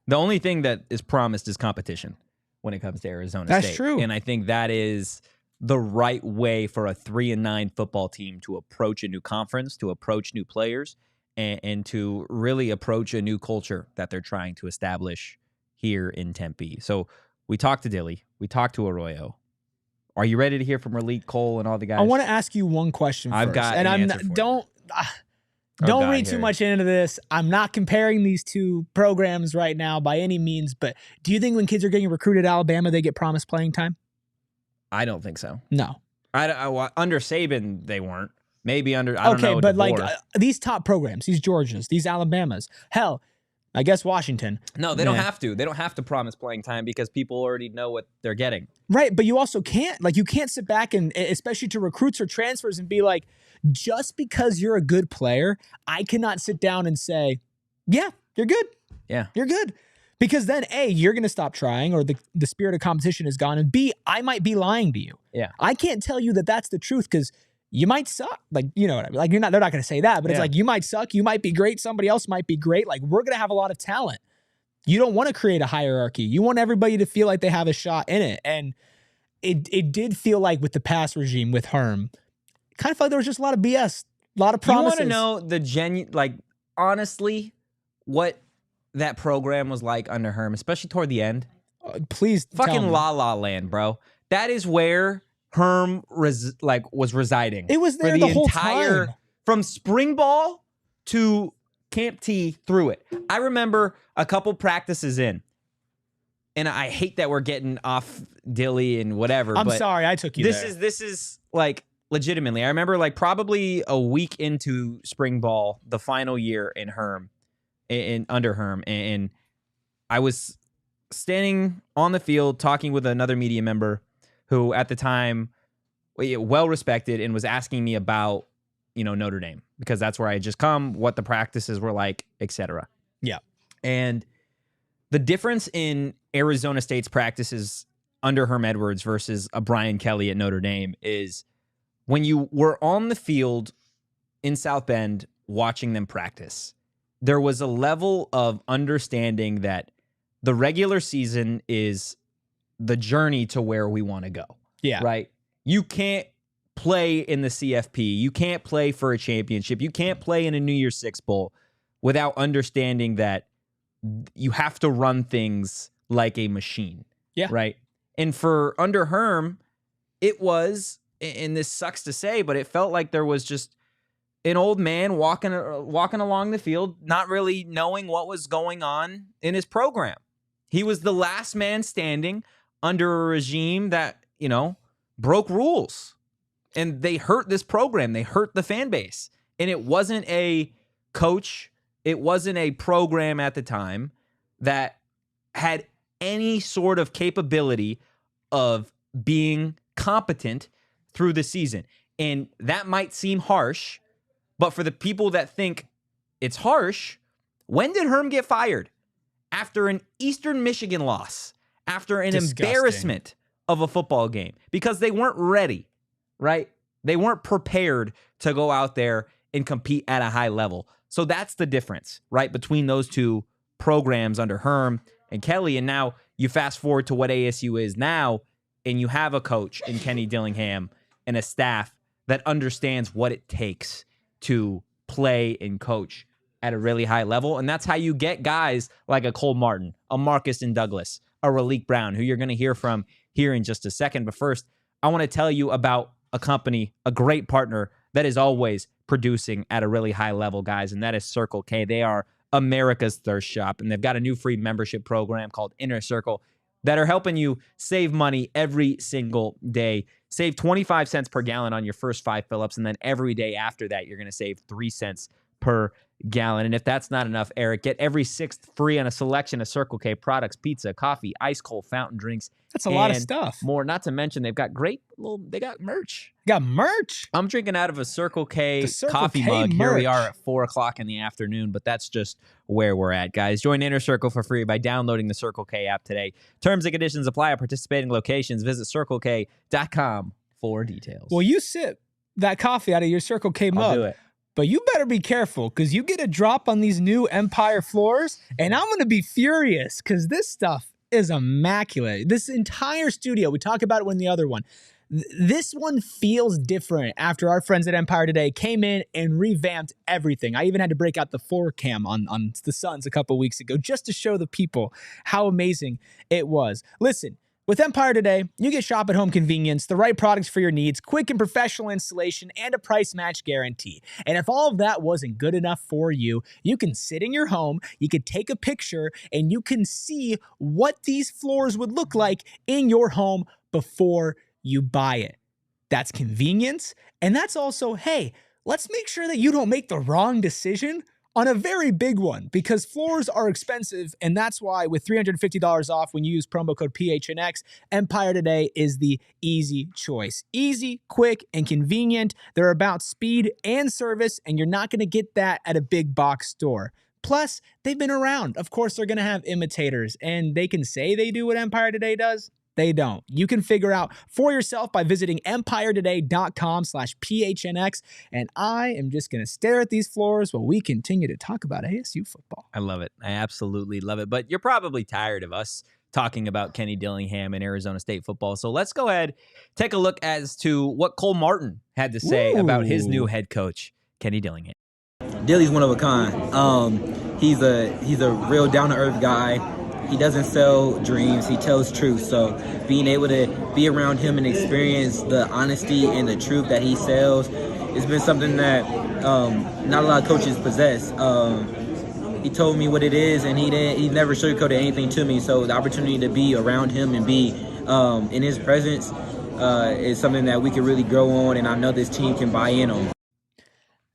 The only thing that is promised is competition when it comes to Arizona State. That's true. And I think that is the right way for a 3-9 football team to approach a new conference, to approach new players, and to really approach a new culture that they're trying to establish here in Tempe. So We talked to Dilly. We talked to Arroyo. Are you ready to hear from Raleek, Cole, and all the guys? I want to ask you one question first. I've got and an I'm answer not, for don't read too much into this. I'm not comparing these two programs right now by any means, but do you think when kids are getting recruited at Alabama, they get promised playing time? I don't think so. No. Under Saban, they weren't. Maybe under, I don't know. Okay, but DeBoer. These top programs, these Georgias, these Alabamas, hell, I guess Washington. No, they don't have to. They don't have to promise playing time because people already know what they're getting. Right, but you also can't. Like, you can't sit back and, especially to recruits or transfers, and be like, just because you're a good player, I cannot sit down and say, yeah, you're good. Yeah. You're good. Because then, A, you're going to stop trying, or the spirit of competition is gone, and B, I might be lying to you. Yeah. I can't tell you that that's the truth because you might suck. Like, you know what I mean? Like, they're not going to say that, but it's like, you might suck. You might be great. Somebody else might be great. Like, we're going to have a lot of talent. You don't want to create a hierarchy. You want everybody to feel like they have a shot in it. And it did feel like with the past regime, with Herm, kind of felt like there was just a lot of BS, a lot of promises. You want to know honestly, what that program was like under Herm, especially toward the end? Please fucking La La Land, bro. That is where Herm was residing. It was there the whole time. From spring ball to Camp T through it. I remember a couple practices in, and I hate that we're getting off Dilly and whatever. I'm sorry, I took you there. This is like legitimately. I remember like probably a week into spring ball, the final year in Herm, under Herm, and I was standing on the field talking with another media member who at the time well respected and was asking me about, Notre Dame, because that's where I had just come, what the practices were like, etc. Yeah. And the difference in Arizona State's practices under Herm Edwards versus a Brian Kelly at Notre Dame is when you were on the field in South Bend watching them practice, there was a level of understanding that the regular season is the journey to where we want to go. Yeah. Right? You can't play in the CFP. You can't play for a championship. You can't play in a New Year's Six Bowl without understanding that you have to run things like a machine. Yeah. Right? And for under Herm, it was, and this sucks to say, but it felt like there was just an old man walking along the field, not really knowing what was going on in his program. He was the last man standing under a regime that, broke rules. And they hurt this program. They hurt the fan base. And it wasn't a coach, it wasn't a program at the time that had any sort of capability of being competent through the season. And that might seem harsh, but for the people that think it's harsh, when did Herm get fired? After an Eastern Michigan loss, after an embarrassment of a football game, because they weren't ready, right? They weren't prepared to go out there and compete at a high level. So that's the difference, right, between those two programs under Herm and Kelly. And now you fast forward to what ASU is now, and you have a coach in Kenny Dillingham and a staff that understands what it takes to play and coach at a really high level. And that's how you get guys like a Cole Martin, a Markeston Douglas, a Raleek Brown, who you're going to hear from here in just a second. But first, I want to tell you about a company, a great partner that is always producing at a really high level, guys, and that is Circle K. They are America's thirst shop, and they've got a new free membership program called Inner Circle that are helping you save money every single day. Save 25 cents per gallon on your first 5 fill-ups, and then every day after that, you're going to save 3 cents per gallon. And if that's not enough, Erik, get every 6th free on a selection of Circle K products: pizza, coffee, ice cold fountain drinks. That's a lot of stuff. More, not to mention they've got they got merch. Got merch? I'm drinking out of a Circle K coffee mug. Here we are at 4:00 in the afternoon, but that's just where we're at, guys. Join Inner Circle for free by downloading the Circle K app today. Terms and conditions apply at participating locations. Visit CircleK.com for details. Well, you sip that coffee out of your Circle K mug. I'll do it. But you better be careful, because you get a drop on these new Empire floors, and I'm going to be furious, because this stuff is immaculate. This entire studio, we talk about it in the other one, This one feels different after our friends at Empire Today came in and revamped everything. I even had to break out the 4Cam on the Suns a couple weeks ago just to show the people how amazing it was. Listen, with Empire Today, you get shop at home convenience, the right products for your needs, quick and professional installation, and a price match guarantee. And if all of that wasn't good enough for you, you can sit in your home, you could take a picture, and you can see what these floors would look like in your home before you buy it. That's convenience. And that's also, hey, let's make sure that you don't make the wrong decision on a very big one, because floors are expensive, and that's why with $350 off when you use promo code PHNX, Empire Today is the easy choice. Easy, quick, and convenient. They're about speed and service, and you're not going to get that at a big box store. Plus, they've been around. Of course, they're going to have imitators, and they can say they do what Empire Today does. They don't. You can figure out for yourself by visiting empiretoday.com/PHNX. And I am just going to stare at these floors while we continue to talk about ASU football. I love it. I absolutely love it. But you're probably tired of us talking about Kenny Dillingham and Arizona State football. So let's go ahead, take a look as to what Cole Martin had to say about his new head coach, Kenny Dillingham. Dilly's one of a kind. He's a real down-to-earth guy. He doesn't sell dreams. He tells truth. So being able to be around him and experience the honesty and the truth that he sells has been something that not a lot of coaches possess. He told me what it is, and he never sugarcoated anything to me. So the opportunity to be around him and be in his presence is something that we can really grow on, and I know this team can buy in on.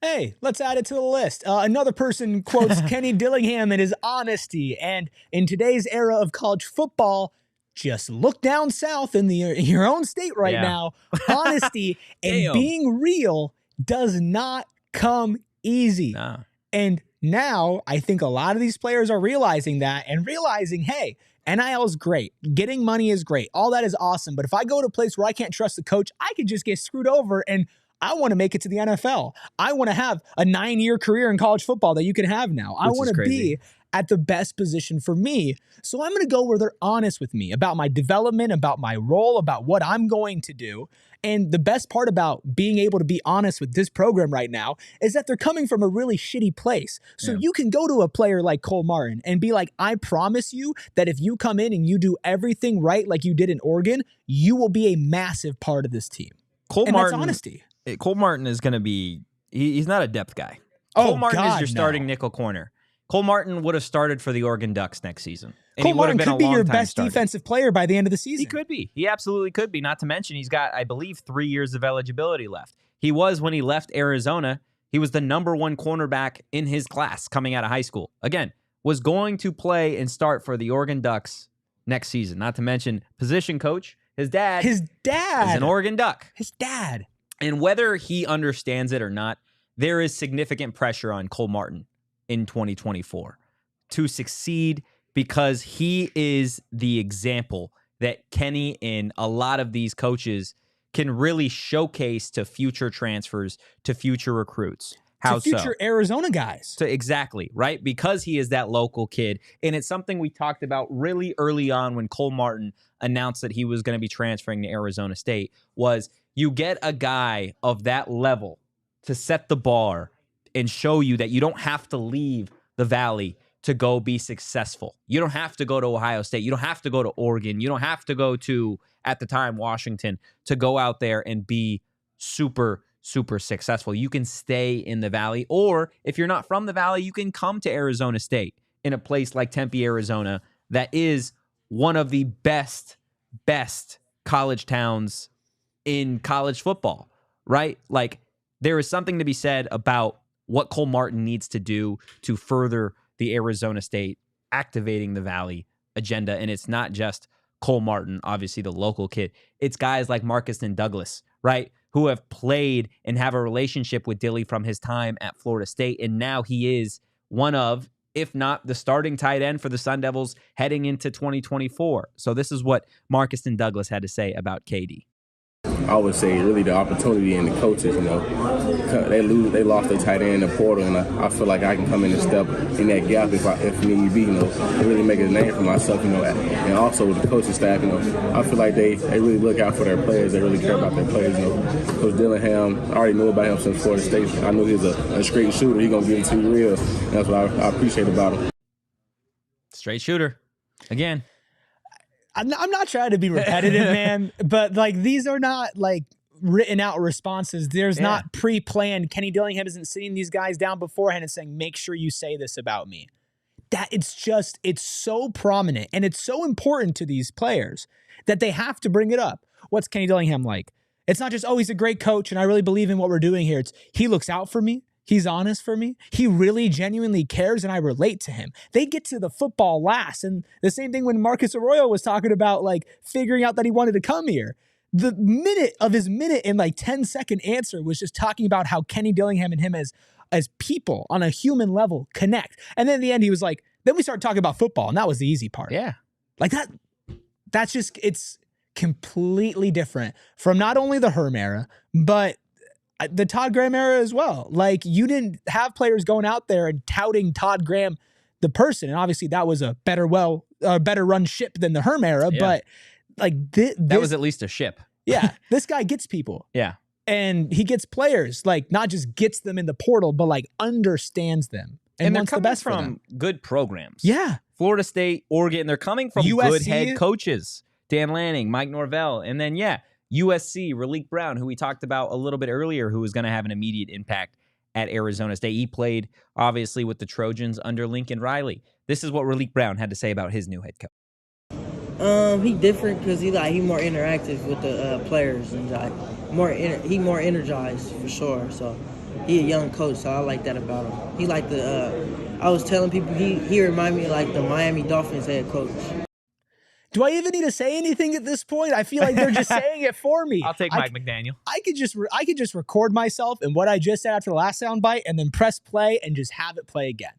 Hey, let's add it to the list. Another person quotes Kenny Dillingham and his honesty. And in today's era of college football, just look down south in your own state right now. Honesty and being real does not come easy. Nah. And now I think a lot of these players are realizing that and realizing, hey, NIL is great. Getting money is great. All that is awesome. But if I go to a place where I can't trust the coach, I could just get screwed over, and I want to make it to the NFL. I want to have a 9-year career in college football that you can have now. I want to be at the best position for me. So I'm going to go where they're honest with me about my development, about my role, about what I'm going to do. And the best part about being able to be honest with this program right now is that they're coming from a really shitty place. So you can go to a player like Cole Martin and be like, I promise you that if you come in and you do everything right like you did in Oregon, you will be a massive part of this team. Cole Martin, that's honesty. Cole Martin is going to be, he's not a depth guy. Cole Martin is your starting nickel corner. Cole Martin would have started for the Oregon Ducks next season. And Cole Martin could be your best defensive player by the end of the season. He could be. He absolutely could be. Not to mention he's got, I believe, 3 years of eligibility left. He was, when he left Arizona, he was the #1 cornerback in his class coming out of high school. Again, was going to play and start for the Oregon Ducks next season. Not to mention position coach, his dad is an Oregon Duck. His dad. And whether he understands it or not, there is significant pressure on Cole Martin in 2024 to succeed, because he is the example that Kenny and a lot of these coaches can really showcase to future transfers, to future recruits. How to future Arizona guys. Exactly, right? Because he is that local kid. And it's something we talked about really early on when Cole Martin announced that he was going to be transferring to Arizona State, was you get a guy of that level to set the bar and show you that you don't have to leave the Valley to go be successful. You don't have to go to Ohio State. You don't have to go to Oregon. You don't have to go to, at the time, Washington, to go out there and be super, super successful. You can stay in the Valley, or if you're not from the Valley, you can come to Arizona State in a place like Tempe, Arizona, that is one of the best college towns in college football, right? Like, there is something to be said about what Cole Martin needs to do to further the Arizona State activating the Valley agenda. And it's not just Cole Martin, obviously the local kid. It's guys like Markeston Douglas, right, who have played and have a relationship with Dilly from his time at Florida State. And now he is one of, if not the starting tight end for the Sun Devils heading into 2024. So this is what Markeston Douglas had to say about KD. I would say really the opportunity and the coaches, you know, they lost their tight end in the portal, and I feel like I can come in and step in that gap if need be, you know, and really make a name for myself, you know, and also with the coaching staff, you know, I feel like they really look out for their players. They really care about their players, you know. Coach Dillingham, I already knew about him since Florida State. I knew he was a straight shooter. He's gonna give it to you real, and that's what I appreciate about him. Straight shooter, again. I'm not trying to be repetitive, man, but like these are not like written out responses. There's not pre-planned. Kenny Dillingham isn't sitting these guys down beforehand and saying, make sure you say this about me. That it's so prominent and it's so important to these players that they have to bring it up. What's Kenny Dillingham like? It's not just, oh, he's a great coach and I really believe in what we're doing here. It's he looks out for me. He's honest for me. He really genuinely cares and I relate to him. They get to the football last. And the same thing when Marcus Arroyo was talking about like figuring out that he wanted to come here. The minute and like 10-second answer was just talking about how Kenny Dillingham and him as people on a human level connect. And then at the end he was like, then we started talking about football and that was the easy part. Yeah. Like that's just, it's completely different from not only the Herm era, but the Todd Graham era as well. Like you didn't have players going out there and touting Todd Graham, the person. And obviously that was a better run ship than the Herm era. Yeah. But like that was at least a ship. Yeah. This guy gets people. Yeah. And he gets players, like not just gets them in the portal, but like understands them. And they're coming the best from good programs. Yeah. Florida State, Oregon, they're coming from USC, good head coaches. Dan Lanning, Mike Norvell. And then, USC, Raleek Brown, who we talked about a little bit earlier, who was going to have an immediate impact at Arizona State. He played, obviously, with the Trojans under Lincoln Riley. This is what Raleek Brown had to say about his new head coach. He different because he more interactive with the players and like he more energized for sure. So he a young coach, so I like that about him. He like I was telling people he remind me of like the Miami Dolphins head coach. Do I even need to say anything at this point? I feel like they're just saying it for me. I'll take Mike McDaniel. I could just record myself and what I just said after the last soundbite and then press play and just have it play again.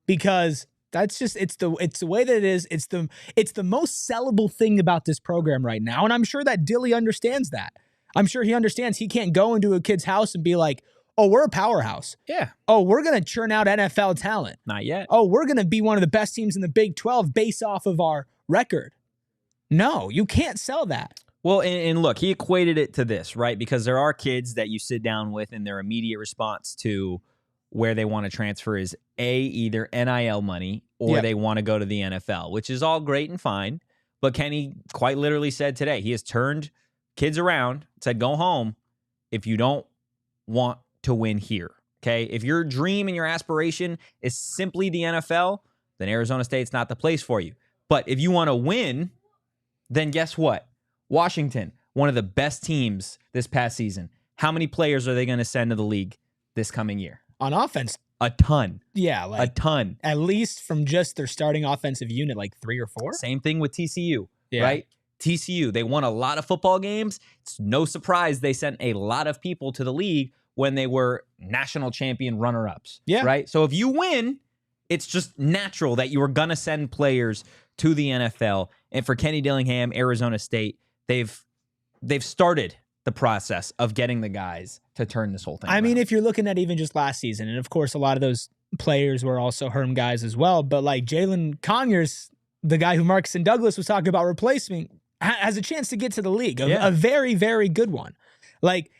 Because that's just it's the way that it is. It's the most sellable thing about this program right now. And I'm sure that Dilly understands that. I'm sure he understands he can't go into a kid's house and be like, oh, we're a powerhouse. Yeah. Oh, we're going to churn out NFL talent. Not yet. Oh, we're going to be one of the best teams in the Big 12 based off of our record. No, you can't sell that. Well, and look, he equated it to this, right? Because there are kids that you sit down with and their immediate response to where they want to transfer is either NIL money or they want to go to the NFL, which is all great and fine. But Kenny quite literally said today, he has turned kids around, said, go home if you don't want to win here. Okay. If your dream and your aspiration is simply the NFL, then Arizona State's not the place for you. But if you want to win, then guess what? Washington, one of the best teams this past season. How many players are they going to send to the league this coming year? On offense? A ton. Yeah. Like, a ton. At least from just their starting offensive unit, like 3 or 4. Same thing with TCU, right? TCU, they won a lot of football games. It's no surprise they sent a lot of people to the league when they were national champion runner-ups, right? So if you win, it's just natural that you are going to send players to the NFL. And for Kenny Dillingham, Arizona State, they've started the process of getting the guys to turn this whole thing around. I mean, if you're looking at even just last season, and of course a lot of those players were also Herm guys as well, but like Jalen Conyers, the guy who Markeston Douglas was talking about replacing, has a chance to get to the league, a very, very good one. Like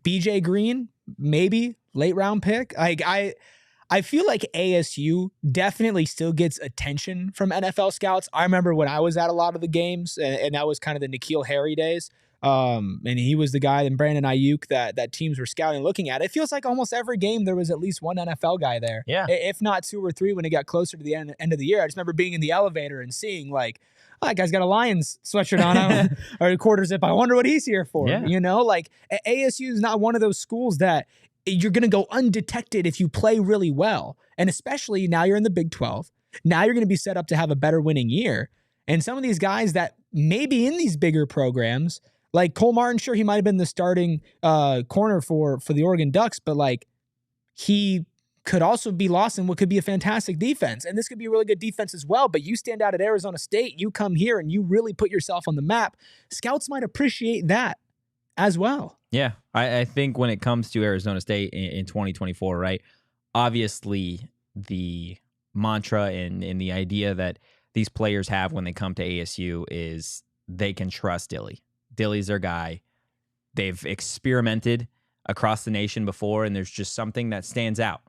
BJ Green, maybe late round pick. Like I feel like ASU definitely still gets attention from NFL scouts. I remember when I was at a lot of the games, and that was kind of the N'Keal Harry days. And he was the guy, and Brandon Ayuk, that teams were scouting, looking at. It feels like almost every game there was at least one NFL guy there. Yeah. If not 2 or 3 when it got closer to the end of the year. I just remember being in the elevator and seeing like, oh, that guy's got a Lions sweatshirt on or a quarter zip. I wonder what he's here for. Yeah. You know, like ASU is not one of those schools that you're going to go undetected if you play really well. And especially now you're in the Big 12. Now you're going to be set up to have a better winning year. And some of these guys that may be in these bigger programs, like Cole Martin, sure, he might have been the starting corner for the Oregon Ducks, but like he could also be lost in what could be a fantastic defense. And this could be a really good defense as well, but you stand out at Arizona State, you come here and you really put yourself on the map. Scouts might appreciate that. as well. Yeah, I think when it comes to Arizona State in 2024, right, obviously the mantra and the idea that these players have when they come to ASU is they can trust Dilly. Dilly's their guy. They've experimented across the nation before, and there's just something that stands out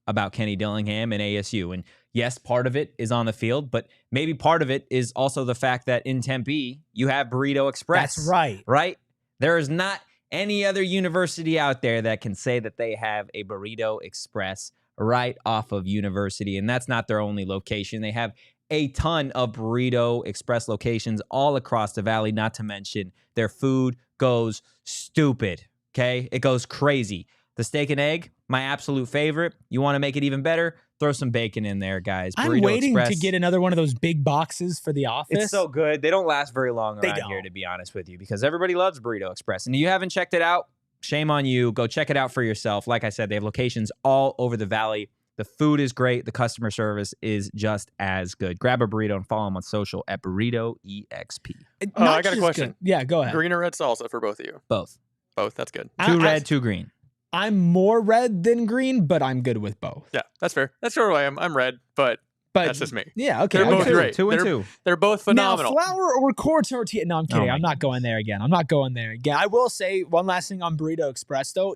about Kenny Dillingham and ASU. And yes, part of it is on the field, but maybe part of it is also the fact that in Tempe, you have Burrito Express. That's right. Right? There is not any other university out there that can say that they have a Burrito Express right off of University, and that's not their only location. They have a ton of Burrito Express locations all across the valley, not to mention their food goes stupid, okay? It goes crazy. The steak and egg, my absolute favorite. You want to make it even better? Throw some bacon in there, guys. Burrito I'm waiting Express. to get another one of those big boxes for the office. It's so good. They don't last very long around here, to be honest with you, because everybody loves Burrito Express. And if you haven't checked it out, shame on you. Go check it out for yourself. Like I said, they have locations all over the valley. The food is great. The customer service is just as good. Grab a burrito and follow them on social at Burrito EXP. I got a question. Good. Yeah, go ahead. Green or red salsa for both of you? Both. Both. That's good. Two red, two green. I'm more red than green, but I'm good with both. Yeah, that's fair. That's sort of who I am. I'm red, but that's just me. Yeah, okay. They're both great. Two and two. They're both phenomenal. Now, flour or core tortilla? No, I'm kidding. I'm not going there again. I will say one last thing on Burrito Express, though.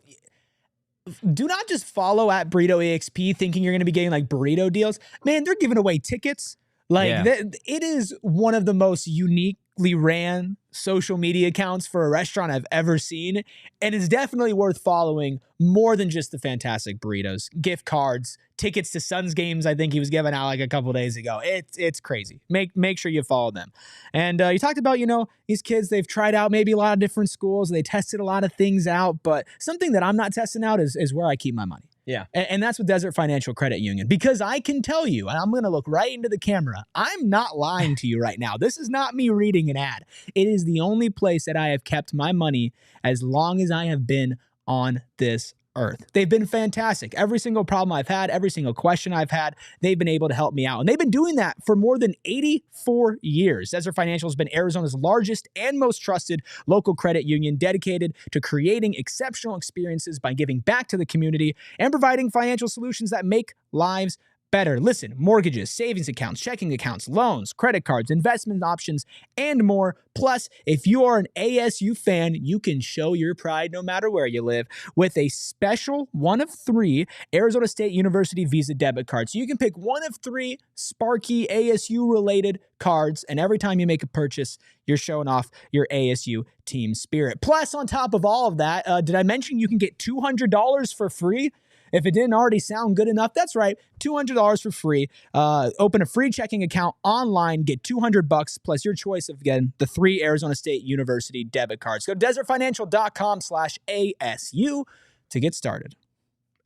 Do not just follow at Burrito EXP thinking you're going to be getting like burrito deals. Man, they're giving away tickets. It is one of the most uniquely ran social media accounts for a restaurant I've ever seen. And it's definitely worth following more than just the fantastic burritos, gift cards, tickets to Suns games. I think he was giving out like a couple days ago. It's crazy. Make sure you follow them. And you talked about, these kids, they've tried out maybe a lot of different schools. They tested a lot of things out, but something that I'm not testing out is where I keep my money. Yeah. And that's with Desert Financial Credit Union, because I can tell you, and I'm going to look right into the camera, I'm not lying to you right now. This is not me reading an ad. It is the only place that I have kept my money as long as I have been on this earth. They've been fantastic. Every single problem I've had, every single question I've had, they've been able to help me out. And they've been doing that for more than 84 years. Desert Financial has been Arizona's largest and most trusted local credit union, dedicated to creating exceptional experiences by giving back to the community and providing financial solutions that make lives better. Listen, mortgages, savings accounts, checking accounts, loans, credit cards, investment options, and more. Plus, if you are an ASU fan, you can show your pride no matter where you live with a special one of 3 Arizona State University Visa debit cards. So you can pick one of 3 Sparky ASU-related cards, and every time you make a purchase, you're showing off your ASU team spirit. Plus, on top of all of that, did I mention you can get $200 for free? If it didn't already sound good enough, that's right, $200 for free. Open a free checking account online, get $200 plus your choice of, again, the 3 Arizona State University debit cards. Go to desertfinancial.com/ASU to get started.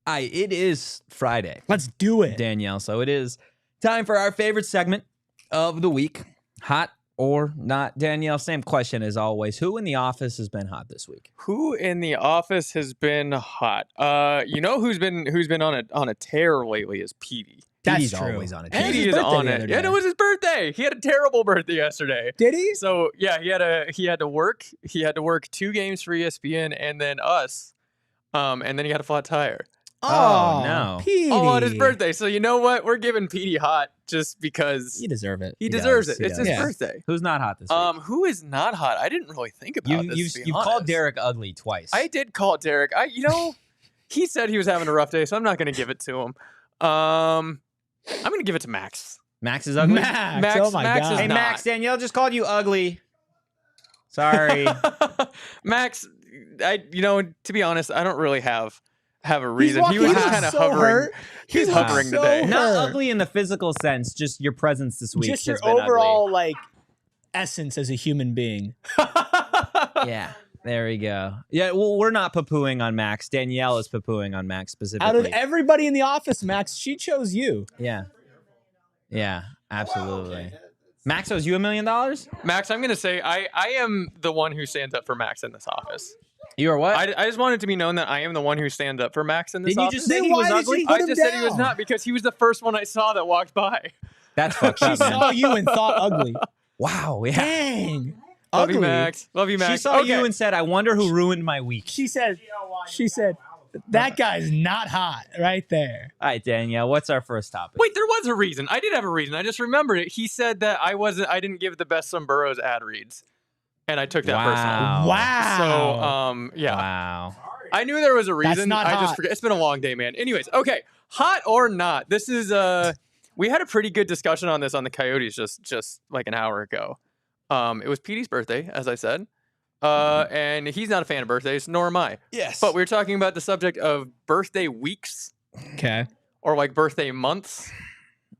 It is Friday. Let's do it, Danielle. So it is time for our favorite segment of the week, Hot or Not. Danielle, same question as always. Who in the office has been hot this week? Who in the office has been hot? Who's been on a tear lately is Petey. Petey's always on it. Petey is on it. Yeah, it was his birthday. He had a terrible birthday yesterday. Did he? So yeah, he had to work. He had to work 2 games for ESPN and then us. And then he had a flat tire. Oh no! Petey. All on his birthday. So you know what? We're giving Petey hot just because you deserve it. He deserves it. It's his birthday. Who's not hot this week? Who is not hot? I didn't really think about this. You've called Derek ugly twice. I did call Derek. He said he was having a rough day, so I'm not going to give it to him. I'm going to give it to Max. Max is ugly. Max, oh my God. Hey Max, Danielle just called you ugly. Sorry, Max. To be honest, I don't really have a reason. He was just kind of so hovering. Hurt. He's hovering today. Not ugly in the physical sense, just your presence this week. Just your has been overall ugly. essence as a human being. Yeah. There we go. Yeah, well, we're not poo-pooing on Max. Danielle is poo-pooing on Max specifically. Out of everybody in the office, Max, she chose you. Yeah. Yeah, absolutely. Max owes you $1 million? Max, I'm going to say I am the one who stands up for Max in this office. You are what? I just wanted to be known that I am the one who stands up for Max in this office. Did you just say he was ugly? I just said he was not because he was the first one I saw that walked by. That's fucked up, She saw you and thought ugly. Wow. Yeah. Dang. Love you, Max. Love you, Max. She saw you and said, I wonder who ruined my week. She said, that guy's not hot right there. All right, Danielle, what's our first topic? Wait, there was a reason. I did have a reason. I just remembered it. He said that I didn't give the best some Burrows ad reads. And I took that personal. Wow. So, yeah. Wow. I knew there was a reason. That's not I just hot. forget. It's been a long day, man. Anyways, okay. Hot or not. This is we had a pretty good discussion on this on the Coyotes just like an hour ago. It was Petey's birthday, as I said. And he's not a fan of birthdays, nor am I. Yes. But we were talking about the subject of birthday weeks. Okay. Or like birthday months.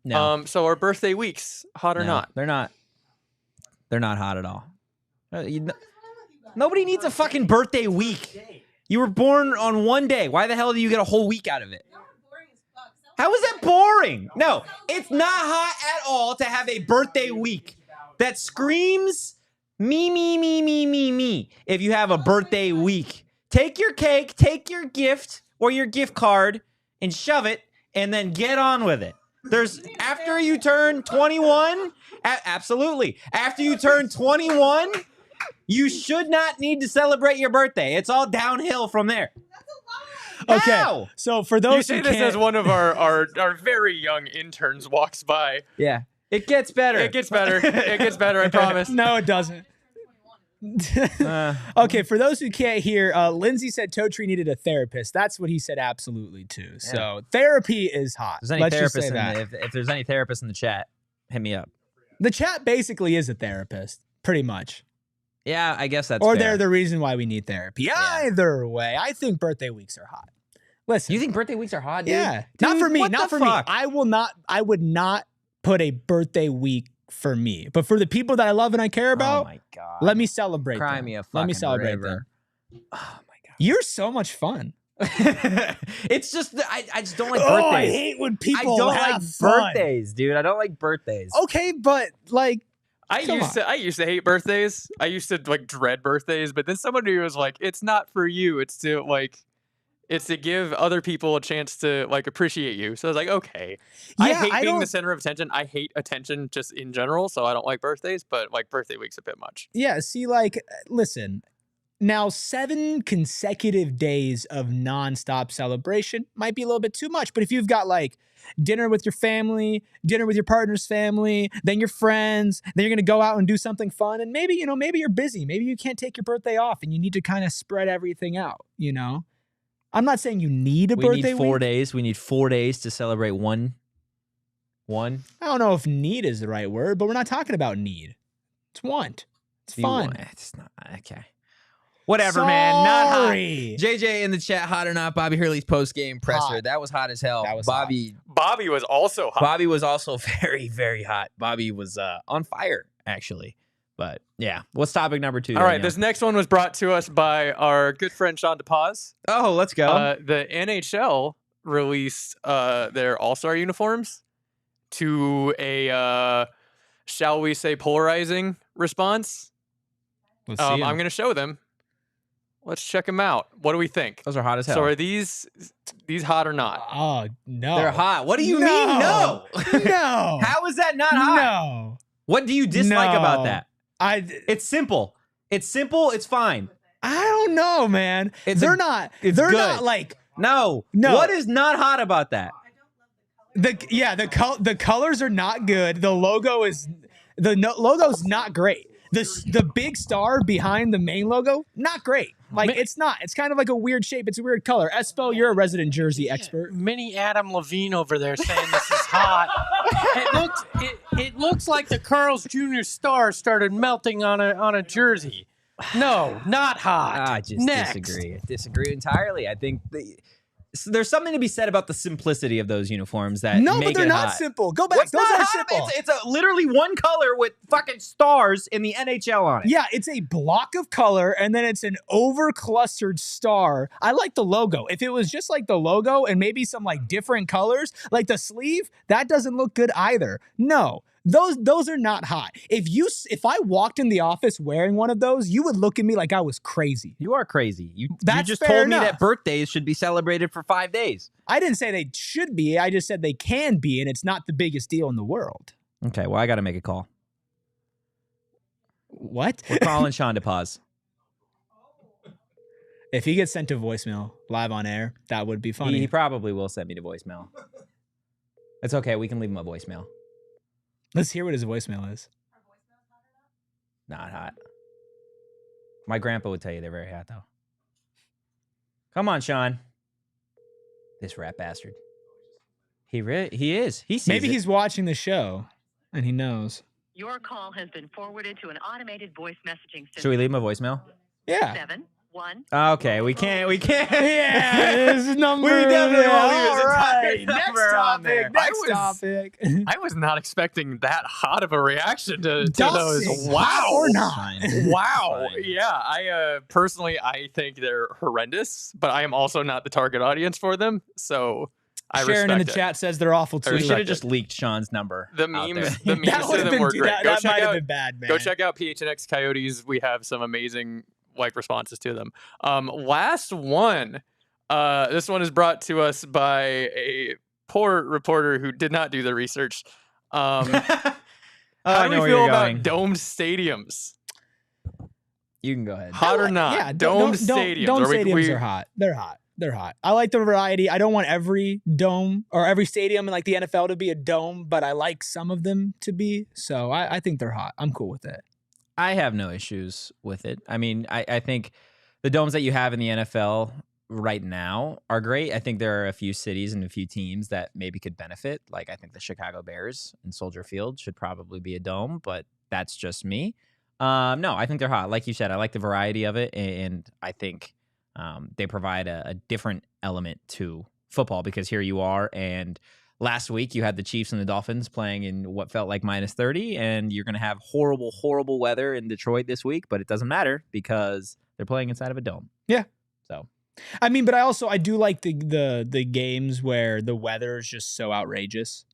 No. So are birthday weeks hot or not? They're not. They're not hot at all. Nobody needs a fucking birthday week. You were born on one day. Why the hell do you get a whole week out of it? How is that boring? No, it's not hot at all to have a birthday week that screams me. If you have a birthday week, take your cake, take your gift or your gift card and shove it and then get on with it. After you turn 21, absolutely. After you turn 21, you should not need to celebrate your birthday. It's all downhill from there. Okay. How? So for those you say who this can't, as one of our very young interns walks by. Yeah. It gets better. It gets better. It gets better, I promise. No, it doesn't. Okay, for those who can't hear, Lindsay said Totri needed a therapist. That's what he said absolutely too. So therapy is hot. If there's any Let's just say therapists that. if there's any therapists in the chat, hit me up. The chat basically is a therapist, pretty much. Yeah, I guess that's Or fair. they're the reason why we need therapy. Either way, I think birthday weeks are hot. Listen. You think birthday weeks are hot, dude? Yeah. Dude, not for me. what Not the for fuck? me. I would not put a birthday week for me. But for the people that I love and I care about, Oh my god. let me celebrate Cry them. me a Let me fucking celebrate river. them. Oh my god. You're so much fun. It's just I just don't like Oh, birthdays. I hate when I people don't have like fun. birthdays, dude. I don't like birthdays. Okay, but like, I used to hate birthdays. I used to like dread birthdays, but then somebody was like, "It's not for you. It's to give other people a chance to like appreciate you." So I was like, "Okay." Yeah, I hate being don't- the center of attention. I hate attention just in general, so I don't like birthdays. But like birthday week's a bit much. yeah, see, like, listen. Now, 7 consecutive days of nonstop celebration might be a little bit too much. But if you've got like dinner with your family, dinner with your partner's family, then your friends, then you're going to go out and do something fun. And maybe, maybe you're busy. Maybe you can't take your birthday off and you need to kind of spread everything out, I'm not saying you need a we birthday need 4 week. days. We need 4 days to celebrate one. I don't know if need is the right word, but we're not talking about need. It's want. It's fun. It's not okay. Whatever, man. Not hot. Sorry. JJ in the chat, hot or not? Bobby Hurley's post game presser. Hot. That was hot as hell. That was Bobby. Bobby was also hot. Bobby was also very, very hot. Bobby was on fire, actually. But yeah, what's topic number 2? All right, Daniel? this next one was brought to us by our good friend Sean DePaz. Oh, let's go. The NHL released their All-Star uniforms to a, shall we say, polarizing response. Let's see I'm 'em. going to show them. Let's check them out. What do we think? Those are hot as hell. So are these hot or not? Oh, no. They're hot. What do you No. mean? No. No. How is that not hot? No. What do you dislike about No. that? It's It's simple. It's simple. It's fine. I don't know, man. It's they're a- not it's they're good. not like No. No. What is not hot about that? the colors are not good. The logo is logo's not great. The big star behind the main logo, not great. Like it's not. It's kind of like a weird shape. It's a weird color. Espo, you're a resident jersey expert. Mini Adam Levine over there saying this is hot. It looks like the Carl's Jr. star started melting on a jersey. No, not hot. I just Next. disagree. I disagree entirely. I think there's something to be said about the simplicity of those uniforms that No, make but they're it not hot. simple. Go back. What's Those not are hot? simple. It's a literally one color with fucking stars in the NHL on it. Yeah, it's a block of color and then it's an over clustered star. I like the logo. If it was just like the logo and maybe some like different colors, like the sleeve, that doesn't look good either. No. Those are not hot. If I walked in the office wearing one of those, you would look at me like I was crazy. You are crazy. You That's just fair told me enough. that birthdays should be celebrated for 5 days. I didn't say they should be. I just said they can be, and it's not the biggest deal in the world. Okay, well, I got to make a call. What? We're calling Sean to pause. If he gets sent to voicemail live on air, that would be funny. He probably will send me to voicemail. It's okay. We can leave him a voicemail. Let's hear what his voicemail is. Not hot. My grandpa would tell you they're very hot, though. Come on, Sean. This rat bastard. He is. He sees Maybe it. he's watching the show and he knows. Your call has been forwarded to an automated voice messaging system. Should we leave him a voicemail? Yeah. 7-1. Okay, we can't. Yeah, his number. We definitely won't leave his All entire right. Next number on there. topic. Next topic. I was not expecting that hot of a reaction to Dusting. those. Wow. Hot or not? Wow. Yeah. I personally, I think they're horrendous, but I am also not the target audience for them. So I Sharon in the respect it. chat says they're awful too. We should have just leaked Sean's number. The out memes, there. the memes That to would've them been- were great. that might have been bad, man. Go check out PHNX Coyotes. We have some amazing responses to them. Last one. This one is brought to us by a poor reporter who did not do the research. How do we feel about domed stadiums? You can go ahead. Hot or not? Yeah, domed stadiums. Domed Are we- stadiums we- are hot. They're hot. They're hot. I like the variety. I don't want every dome or every stadium in like the NFL to be a dome, but I like some of them to be. So I think they're hot. I'm cool with it. I have no issues with it. I mean, I think the domes that you have in the NFL right now are great. I think there are a few cities and a few teams that maybe could benefit. Like I think the Chicago Bears in Soldier Field should probably be a dome, but that's just me. No, I think they're hot. Like you said, I like the variety of it, and I think they provide a different element to football because here you are, and last week you had the Chiefs and the Dolphins playing in what felt like -30, and you're going to have horrible, horrible weather in Detroit this week, but it doesn't matter because they're playing inside of a dome. Yeah. So, I mean, but I do like the games where the weather is just so outrageous.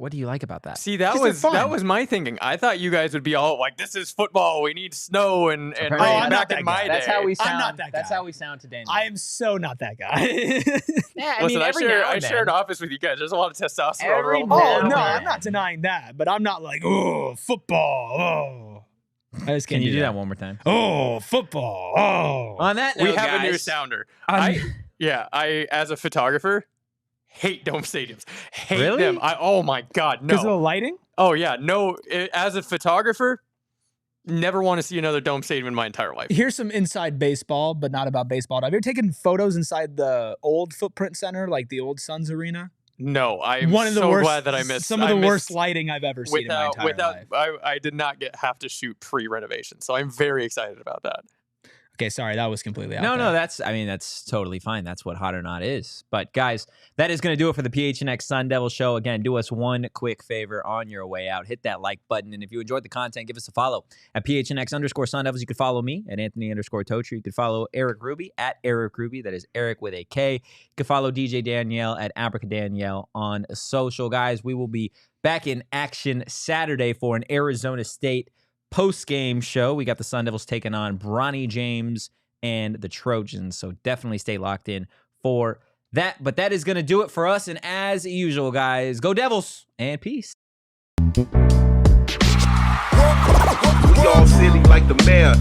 what do you like about that? See, that 'Cause they're was fun. my thinking. I thought you guys would be all like, "This is football. We need snow and Apparently rain." not. I'm Back not that in my guy. day, That's how we sound. I'm not that That's guy. how we sound to Daniel. I am so not that guy. Yeah, I Listen, mean, every now I and share an then. office with you guys. There's a lot of testosterone. Every rolling now Oh around and no, there. I'm not denying that, but I'm not like, oh, football. Oh, I just Can can't you do that one more time? Oh, football. Oh, On that We note, have a new guys, sounder. I'm- I as a photographer hate dome stadiums. Hate Really? them. Oh my god, because of the no. lighting. Oh yeah, no. As a photographer, never want to see another dome stadium in my entire life. Here's some inside baseball, but not about baseball. Have you ever taken photos inside the old Footprint Center, like the old Suns Arena? No, I'm One of the so worst, glad that I missed some of I the missed- worst lighting I've ever seen in my entire life. I did not have to shoot pre-renovation, so I'm very excited about that. Okay, sorry, that was completely out No, there. that's totally fine. That's what hot or not is. But guys, that is going to do it for the PHNX Sun Devils show. Again, do us one quick favor on your way out. Hit that like button. And if you enjoyed the content, give us a follow at PHNX_Sun Devils. You could follow me at Anthony_Totri. You could follow Erik Ruby at Erik Ruby. That is Erik with a K. You could follow DJ Danielle at Abracadanielle on social. Guys, we will be back in action Saturday for an Arizona State post-game show. We got the Sun Devils taking on Bronny James and the Trojans, so definitely stay locked in for that. But that is going to do it for us, and as usual, guys, go Devils, and peace. We all silly like the mayor.